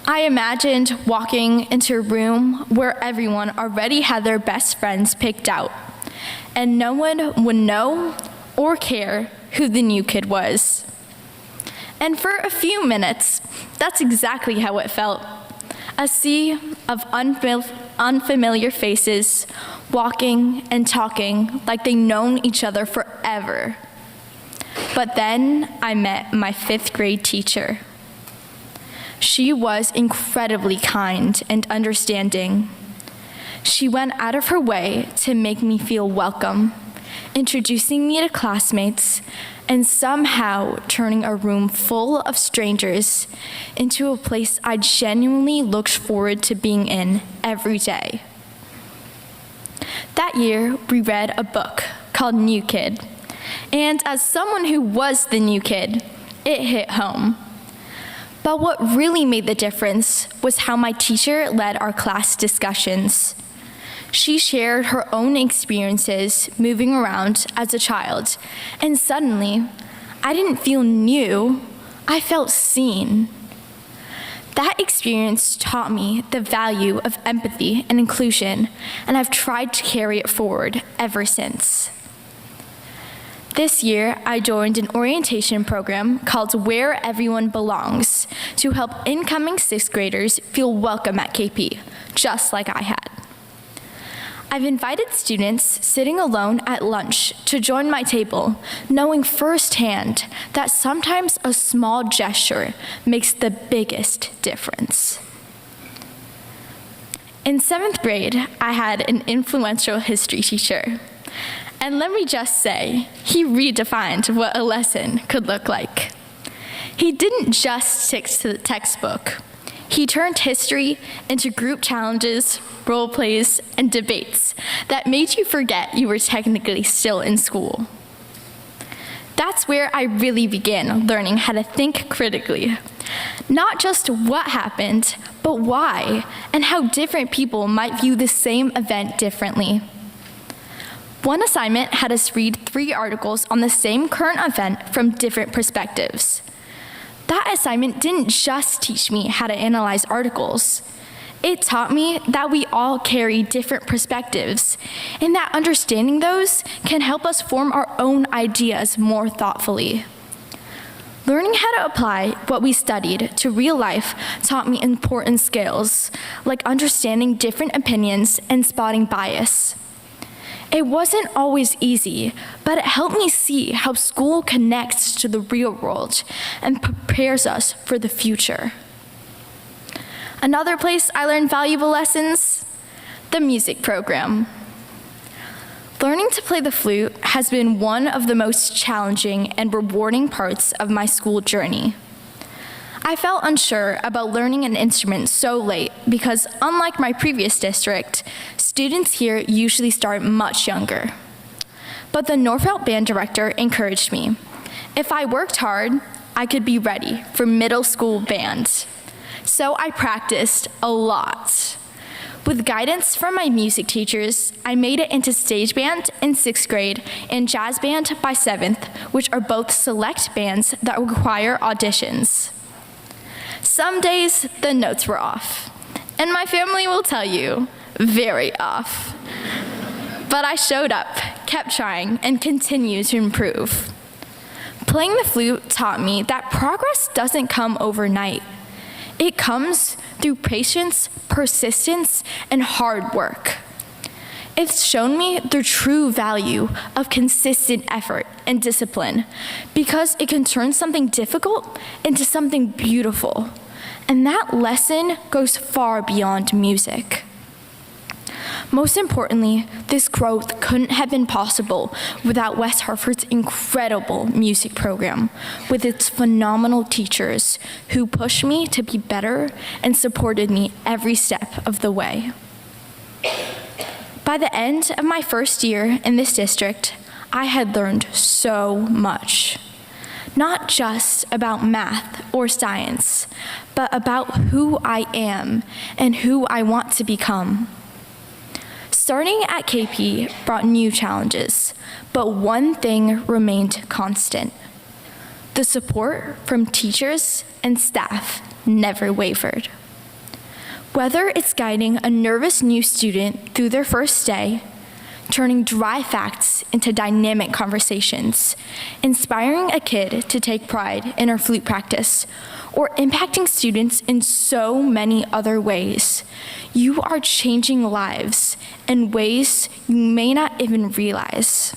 I imagined walking into a room where everyone already had their best friends picked out, and no one would know or care who the new kid was. And for a few minutes, that's exactly how it felt. A sea of unfamiliar faces, walking and talking like they'd known each other forever. But then I met my 5th grade teacher. She was incredibly kind and understanding. She went out of her way to make me feel welcome, introducing me to classmates, and somehow turning a room full of strangers into a place I genuinely looked forward to being in every day. That year, we read a book called New Kid, and as someone who was the new kid, it hit home. But what really made the difference was how my teacher led our class discussions. She shared her own experiences moving around as a child, and suddenly, I didn't feel new, I felt seen. That experience taught me the value of empathy and inclusion, and I've tried to carry it forward ever since. This year, I joined an orientation program called Where Everyone Belongs to help incoming 6th graders feel welcome at KP, just like I had. I've invited students sitting alone at lunch to join my table, knowing firsthand that sometimes a small gesture makes the biggest difference. In 7th grade, I had an influential history teacher. And let me just say, he redefined what a lesson could look like. He didn't just stick to the textbook. He turned history into group challenges, role plays, and debates that made you forget you were technically still in school. That's where I really began learning how to think critically. Not just what happened, but why, and how different people might view the same event differently. One assignment had us read 3 articles on the same current event from different perspectives. That assignment didn't just teach me how to analyze articles. It taught me that we all carry different perspectives, and that understanding those can help us form our own ideas more thoughtfully. Learning how to apply what we studied to real life taught me important skills, like understanding different opinions and spotting bias. It wasn't always easy, but it helped me see how school connects to the real world and prepares us for the future. Another place I learned valuable lessons, the music program. Learning to play the flute has been one of the most challenging and rewarding parts of my school journey. I felt unsure about learning an instrument so late because, unlike my previous district, students here usually start much younger. But the Norfolk band director encouraged me. If I worked hard, I could be ready for middle school band. So I practiced a lot. With guidance from my music teachers, I made it into stage band in 6th grade and jazz band by 7th, which are both select bands that require auditions. Some days, the notes were off, and my family will tell you, very off. But I showed up, kept trying, and continued to improve. Playing the flute taught me that progress doesn't come overnight. It comes through patience, persistence, and hard work. It's shown me the true value of consistent effort and discipline because it can turn something difficult into something beautiful. And that lesson goes far beyond music. Most importantly, this growth couldn't have been possible without West Hartford's incredible music program, with its phenomenal teachers who pushed me to be better and supported me every step of the way. By the end of my first year in this district, I had learned so much. Not just about math or science, but about who I am and who I want to become. Starting at KP brought new challenges, but one thing remained constant. The support from teachers and staff never wavered. Whether it's guiding a nervous new student through their first day, turning dry facts into dynamic conversations, inspiring a kid to take pride in our flute practice, or impacting students in so many other ways, you are changing lives in ways you may not even realize.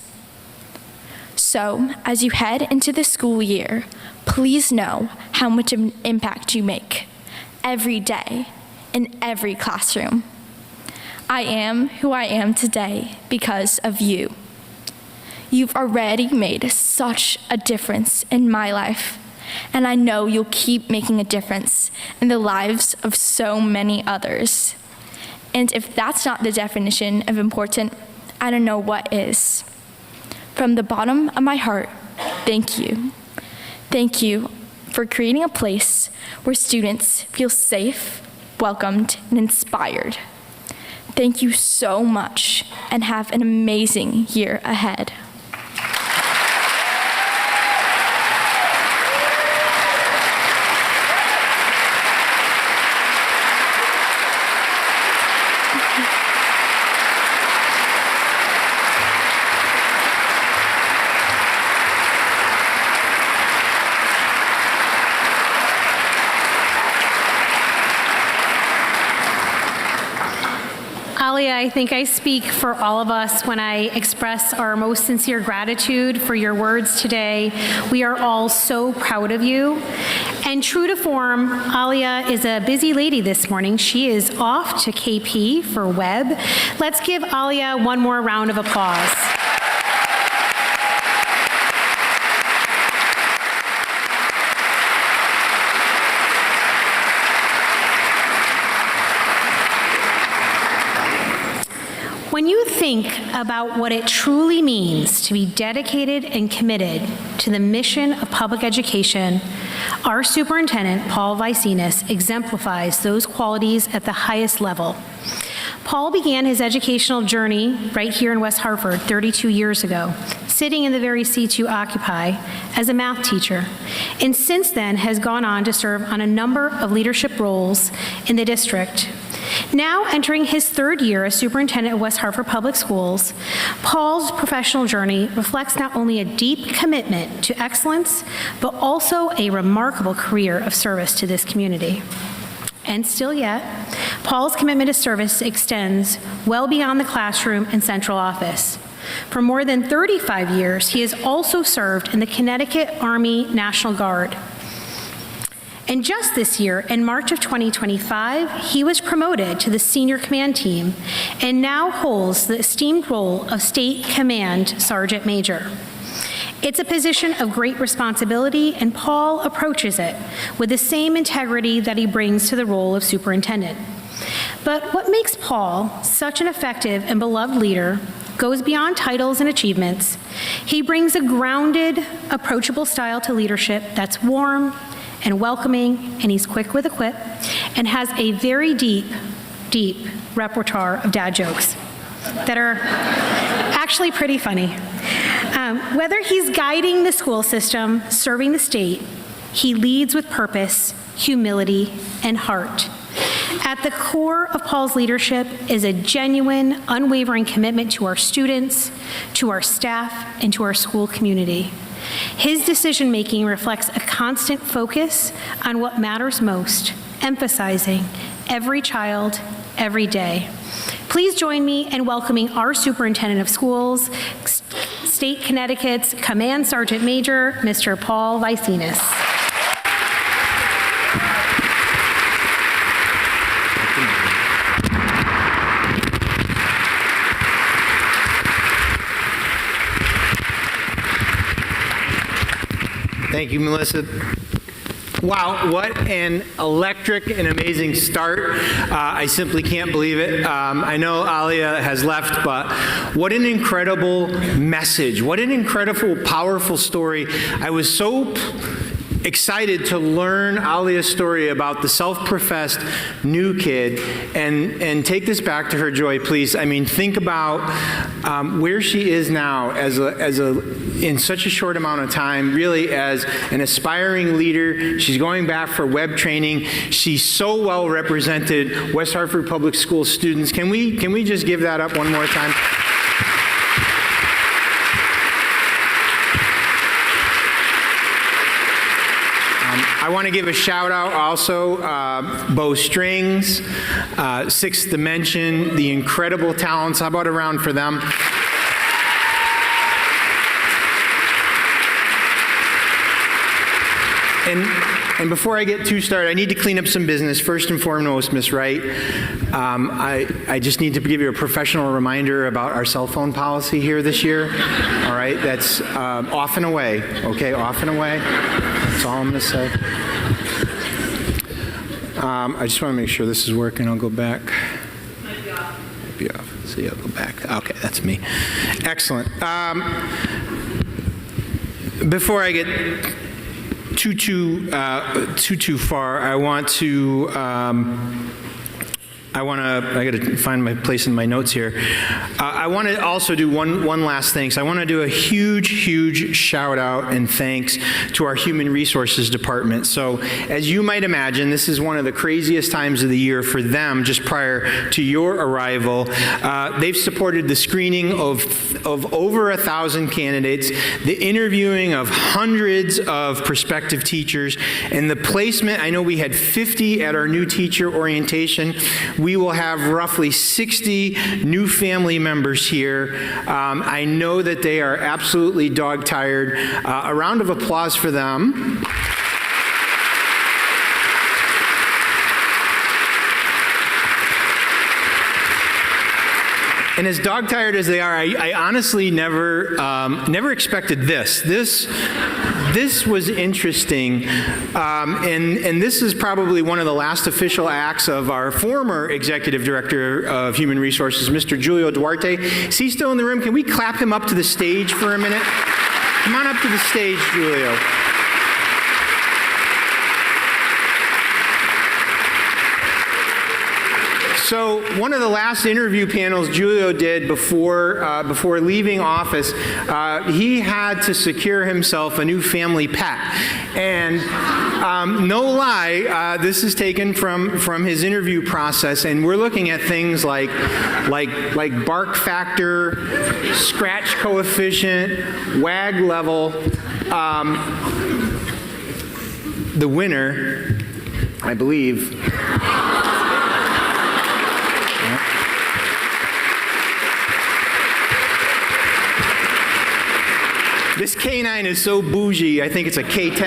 So, as you head into the school year, please know how much of an impact you make every day in every classroom. I am who I am today because of you. You've already made such a difference in my life, and I know you'll keep making a difference in the lives of so many others. And if that's not the definition of important, I don't know what is. From the bottom of my heart, thank you. Thank you for creating a place where students feel safe, welcomed, and inspired. Thank you so much, and have an amazing year ahead. Alia, I think I speak for all of us when I express our most sincere gratitude for your words today. We are all so proud of you. And true to form, Alia is a busy lady this morning. She is off to KP for Web. Let's give Alia one more round of applause. When you think about what it truly means to be dedicated and committed to the mission of public education, our superintendent, Paul Vicenius, exemplifies those qualities at the highest level. Paul began his educational journey right here in West Hartford 32 years ago, sitting in the very seat you occupy as a math teacher, and since then has gone on to serve on a number of leadership roles in the district. Now entering his third year as superintendent of West Hartford Public Schools, Paul's professional journey reflects not only a deep commitment to excellence, but also a remarkable career of service to this community. And still yet, Paul's commitment to service extends well beyond the classroom and central office. For more than 35 years, he has also served in the Connecticut Army National Guard. And just this year, in March of 2025, he was promoted to the senior command team and now holds the esteemed role of State Command Sergeant Major. It's a position of great responsibility, and Paul approaches it with the same integrity that he brings to the role of superintendent. But what makes Paul such an effective and beloved leader goes beyond titles and achievements. He brings a grounded, approachable style to leadership that's warm and welcoming, and he's quick with a quip, and has a very deep repertoire of dad jokes that are actually pretty funny. Whether he's guiding the school system, serving the state, he leads with purpose, humility, and heart. At the core of Paul's leadership is a genuine, unwavering commitment to our students, to our staff, and to our school community. His decision-making reflects a constant focus on what matters most, emphasizing every child, every day. Please join me in welcoming our Superintendent of Schools, State Connecticut's Command Sergeant Major, Mr. Paul Vycinas. Thank you, Melissa. Wow, what an electric and amazing start. I simply can't believe it. I know Alia has left, but what an incredible message. What an incredible, powerful story. I was so excited to learn Alia's story about the self-professed new kid and take this back to her, Joy, please. I mean, think about where she is now in such a short amount of time, really as an aspiring leader. She's going back for web training. She's so well represented West Hartford Public School students. Can we just give that up one more time? I want to give a shout out also, Bow Strings, Sixth Dimension, the incredible talents. How about a round for them? And before I get too started, I need to clean up some business. First and foremost, Ms. Wright, I just need to give you a professional reminder about our cell phone policy here this year. All right, that's off and away, okay, off and away. That's all I'm going to say. I just want to make sure this is working. I'll go back. Might be off. See, I'll go back. Okay, that's me. Excellent. Before I get too far, I got to find my place in my notes here. I want to also do one last thing. So I want to do a huge shout out and thanks to our Human Resources Department. So as you might imagine, this is one of the craziest times of the year for them just prior to your arrival. They've supported the screening of over 1,000 candidates, the interviewing of hundreds of prospective teachers, and the placement. I know we had 50 at our new teacher orientation. We will have roughly 60 new family members here. I know that they are absolutely dog-tired. A round of applause for them. And as dog-tired as they are, I honestly never expected this. This was interesting, and this is probably one of the last official acts of our former Executive Director of Human Resources, Mr. Julio Duarte. Is he still in the room? Can we clap him up to the stage for a minute? Come on up to the stage, Julio. So one of the last interview panels Julio did before leaving office, he had to secure himself a new family pet. And no lie, this is taken from his interview process, and we're looking at things like bark factor, scratch coefficient, wag level. The winner, I believe, This K9 is so bougie, I think it's a K10.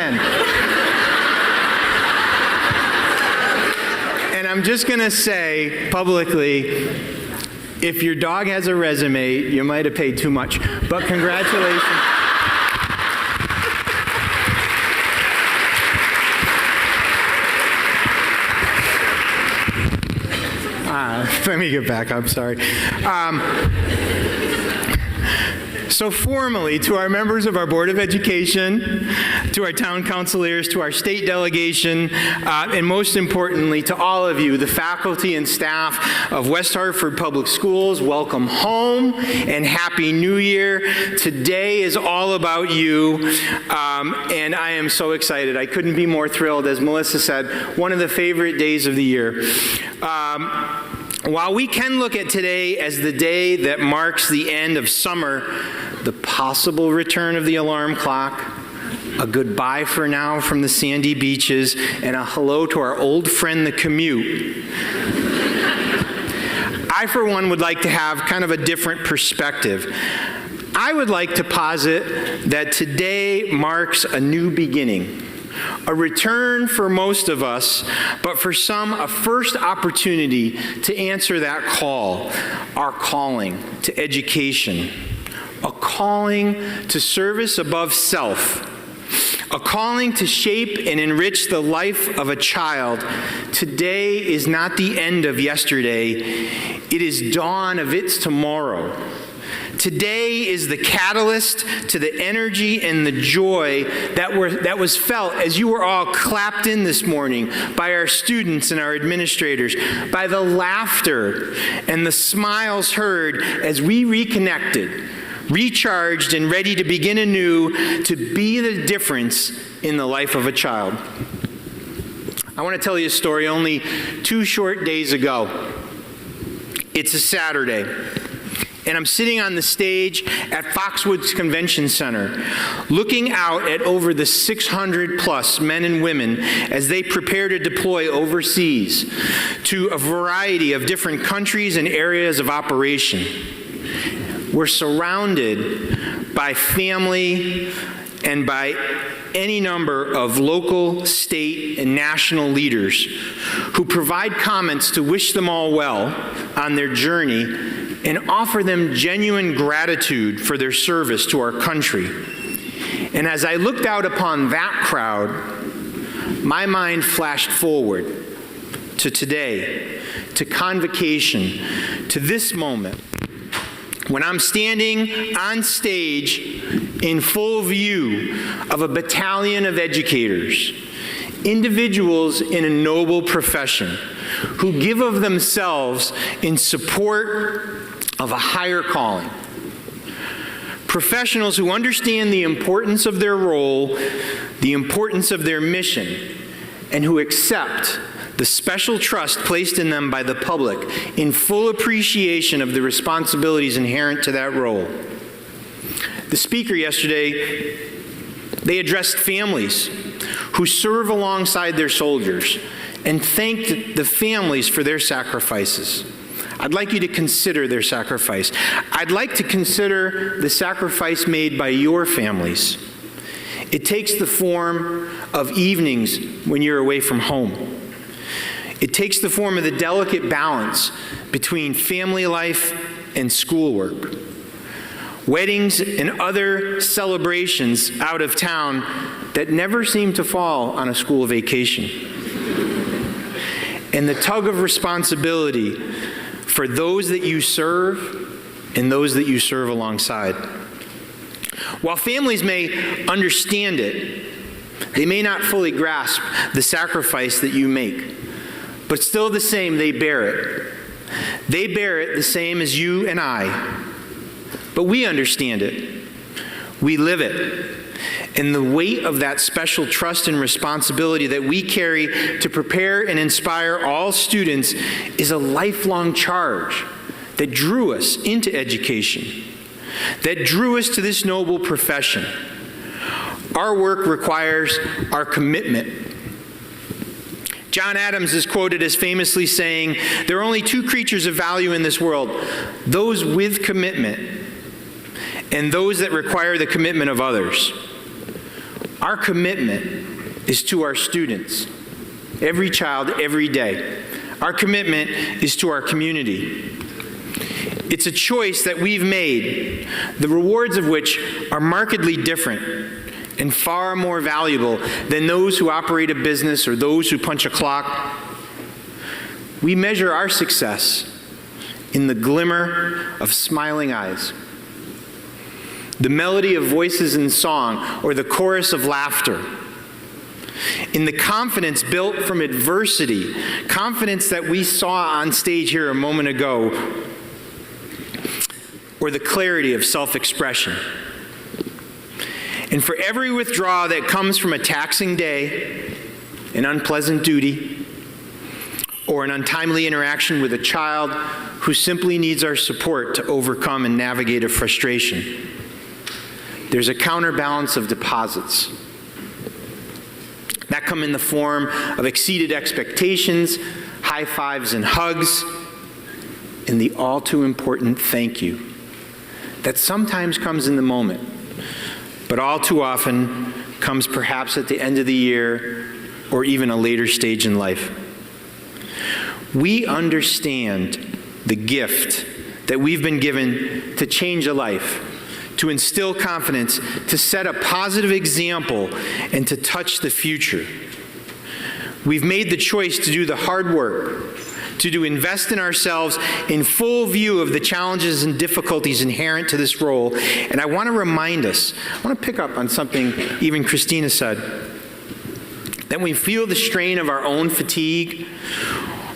And I'm just going to say publicly, if your dog has a resume, you might have paid too much. But congratulations. Let me get back. I'm sorry. So formally, to our members of our Board of Education, to our town councilors, to our state delegation, and most importantly, to all of you, the faculty and staff of West Hartford Public Schools, welcome home and Happy New Year. Today is all about you, and I am so excited. I couldn't be more thrilled. As Melissa said, one of the favorite days of the year. While we can look at today as the day that marks the end of summer, the possible return of the alarm clock, a goodbye for now from the sandy beaches, and a hello to our old friend, the commute, I, for one, would like to have kind of a different perspective. I would like to posit that today marks a new beginning. A return for most of us, but for some, a first opportunity to answer that call, our calling to education, a calling to service above self, a calling to shape and enrich the life of a child. Today is not the end of yesterday, it is dawn of its tomorrow. Today is the catalyst to the energy and the joy that was felt as you were all clapped in this morning by our students and our administrators, by the laughter and the smiles heard as we reconnected, recharged and ready to begin anew to be the difference in the life of a child. I want to tell you a story only 2 short days ago. It's a Saturday. And I'm sitting on the stage at Foxwoods Convention Center, looking out at over the 600 plus men and women as they prepare to deploy overseas to a variety of different countries and areas of operation. We're surrounded by family and by any number of local, state, and national leaders who provide comments to wish them all well on their journey and offer them genuine gratitude for their service to our country. And as I looked out upon that crowd, my mind flashed forward to today, to Convocation, to this moment, when I'm standing on stage in full view of a battalion of educators, individuals in a noble profession who give of themselves in support of a higher calling. Professionals who understand the importance of their role, the importance of their mission, and who accept the special trust placed in them by the public in full appreciation of the responsibilities inherent to that role. The speaker yesterday, they addressed families who serve alongside their soldiers and thanked the families for their sacrifices. I'd like you to consider their sacrifice. I'd like to consider the sacrifice made by your families. It takes the form of evenings when you're away from home. It takes the form of the delicate balance between family life and schoolwork. Weddings and other celebrations out of town that never seem to fall on a school vacation. And the tug of responsibility for those that you serve and those that you serve alongside. While families may understand it, they may not fully grasp the sacrifice that you make, but still the same, they bear it. They bear it the same as you and I, but we understand it. We live it. And the weight of that special trust and responsibility that we carry to prepare and inspire all students is a lifelong charge that drew us into education, that drew us to this noble profession. Our work requires our commitment. John Adams is quoted as famously saying, "There are only 2 creatures of value in this world, those with commitment and those that require the commitment of others. Our commitment is to our students, every child, every day. Our commitment is to our community. It's a choice that we've made, the rewards of which are markedly different and far more valuable than those who operate a business or those who punch a clock. We measure our success in the glimmer of smiling eyes, the melody of voices in song, or the chorus of laughter, in the confidence built from adversity, confidence that we saw on stage here a moment ago, or the clarity of self-expression. And for every withdrawal that comes from a taxing day, an unpleasant duty, or an untimely interaction with a child who simply needs our support to overcome and navigate a frustration, there's a counterbalance of deposits that come in the form of exceeded expectations, high fives and hugs, and the all too important thank you that sometimes comes in the moment, but all too often comes perhaps at the end of the year or even a later stage in life. We understand the gift that we've been given to change a life, to instill confidence, to set a positive example, and to touch the future. We've made the choice to do the hard work, to invest in ourselves in full view of the challenges and difficulties inherent to this role. And I want to remind us, I want to pick up on something even Christina said, that we feel the strain of our own fatigue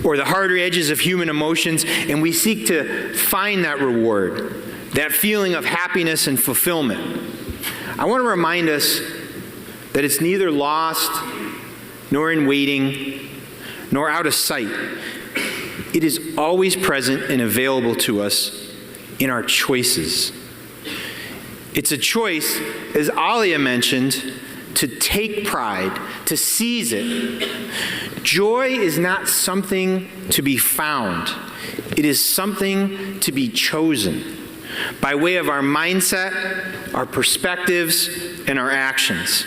or the harder edges of human emotions, and we seek to find that reward, that feeling of happiness and fulfillment. I want to remind us that it's neither lost, nor in waiting, nor out of sight. It is always present and available to us in our choices. It's a choice, as Alia mentioned, to take pride, to seize it. Joy is not something to be found. It is something to be chosen by way of our mindset, our perspectives, and our actions.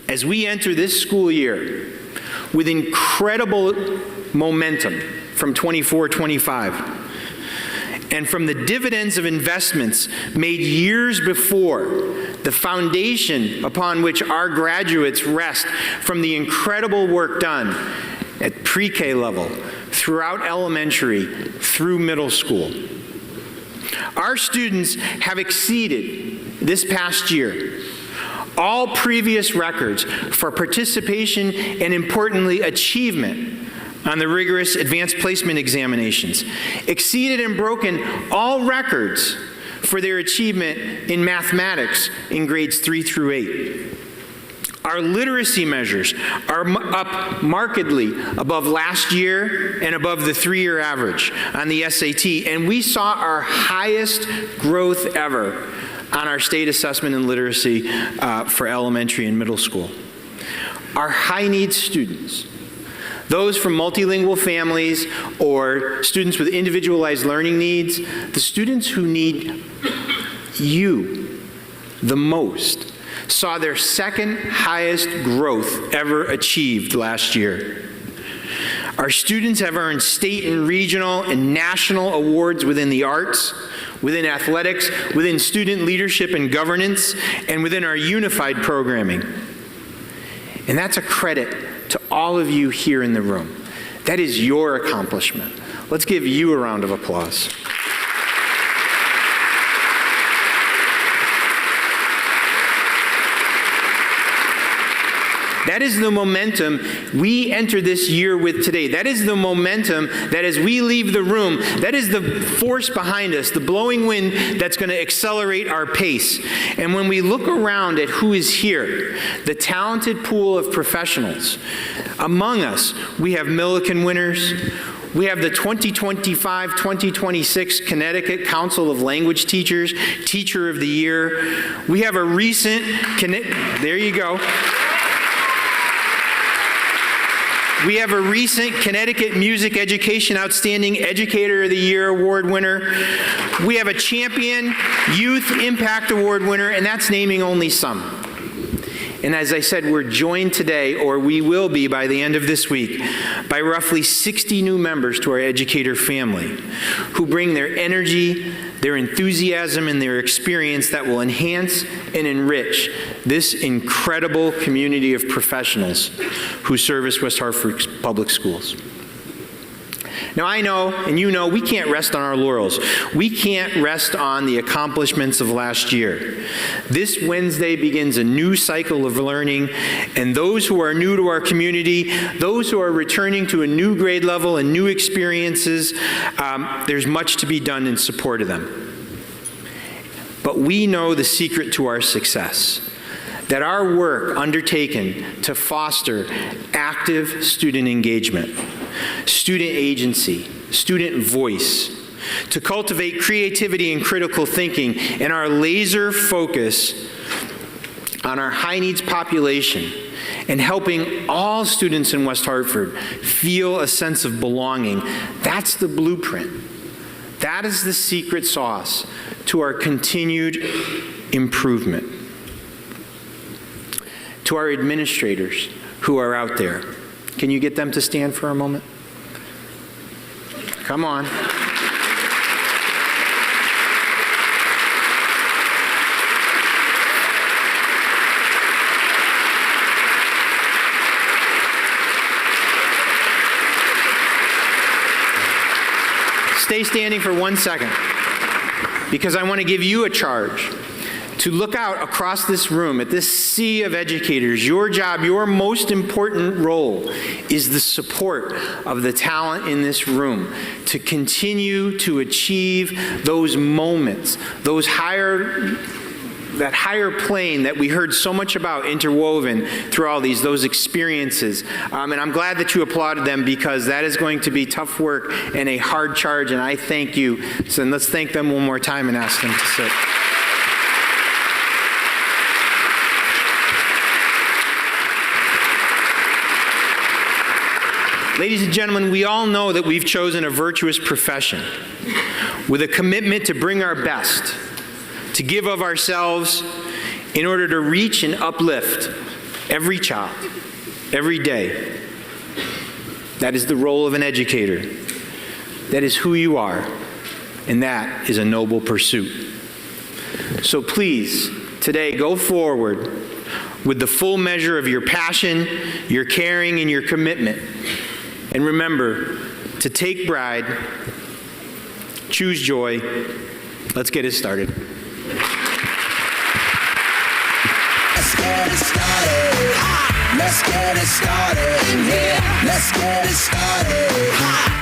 As we enter this school year with incredible momentum from 24-25, and from the dividends of investments made years before, the foundation upon which our graduates rest from the incredible work done at pre-K level, throughout elementary, through middle school. Our students have exceeded, this past year, all previous records for participation and, importantly, achievement on the rigorous advanced placement examinations, exceeded and broken all records for their achievement in mathematics in grades 3 through 8. Our literacy measures are up markedly above last year and above the 3-year average on the SAT, and we saw our highest growth ever on our state assessment in literacy for elementary and middle school. Our high-needs students, those from multilingual families or students with individualized learning needs, the students who need you the most, saw their second highest growth ever achieved last year. Our students have earned state and regional and national awards within the arts, within athletics, within student leadership and governance, and within our unified programming. And that's a credit to all of you here in the room. That is your accomplishment. Let's give you a round of applause. That is the momentum we enter this year with today. That is the momentum that as we leave the room, that is the force behind us, the blowing wind that's going to accelerate our pace. And when we look around at who is here, the talented pool of professionals, among us, we have Millikan winners. We have the 2025-2026 Connecticut Council of Language Teachers, Teacher of the Year. We have a recent, there you go. We have a recent Connecticut Music Education Outstanding Educator of the Year Award winner. We have a Champion Youth Impact Award winner, and that's naming only some. And as I said, we're joined today, or we will be by the end of this week, by roughly 60 new members to our educator family who bring their energy, their enthusiasm, and their experience that will enhance and enrich this incredible community of professionals who service West Hartford Public Schools. Now, I know, and you know, we can't rest on our laurels. We can't rest on the accomplishments of last year. This Wednesday begins a new cycle of learning, and those who are new to our community, those who are returning to a new grade level and new experiences, there's much to be done in support of them. But we know the secret to our success, that our work undertaken to foster active student engagement, student agency, student voice, to cultivate creativity and critical thinking, and our laser focus on our high needs population and helping all students in West Hartford feel a sense of belonging. That's the blueprint. That is the secret sauce to our continued improvement. To our administrators who are out there, can you get them to stand for a moment? Come on. Stay standing for 1 second, because I want to give you a charge to look out across this room at this sea of educators. Your job, your most important role is the support of the talent in this room to continue to achieve those moments, that higher plane that we heard so much about interwoven through all those experiences. And I'm glad that you applauded them, because that is going to be tough work and a hard charge, and I thank you. So let's thank them one more time and ask them to sit. Ladies and gentlemen, we all know that we've chosen a virtuous profession with a commitment to bring our best, to give of ourselves in order to reach and uplift every child, every day. That is the role of an educator. That is who you are, and that is a noble pursuit. So please, today, go forward with the full measure of your passion, your caring, and your commitment. And remember to take pride, choose joy. Let's get it started. Let's get it started. Let's get it started. Yeah. Let's get it started.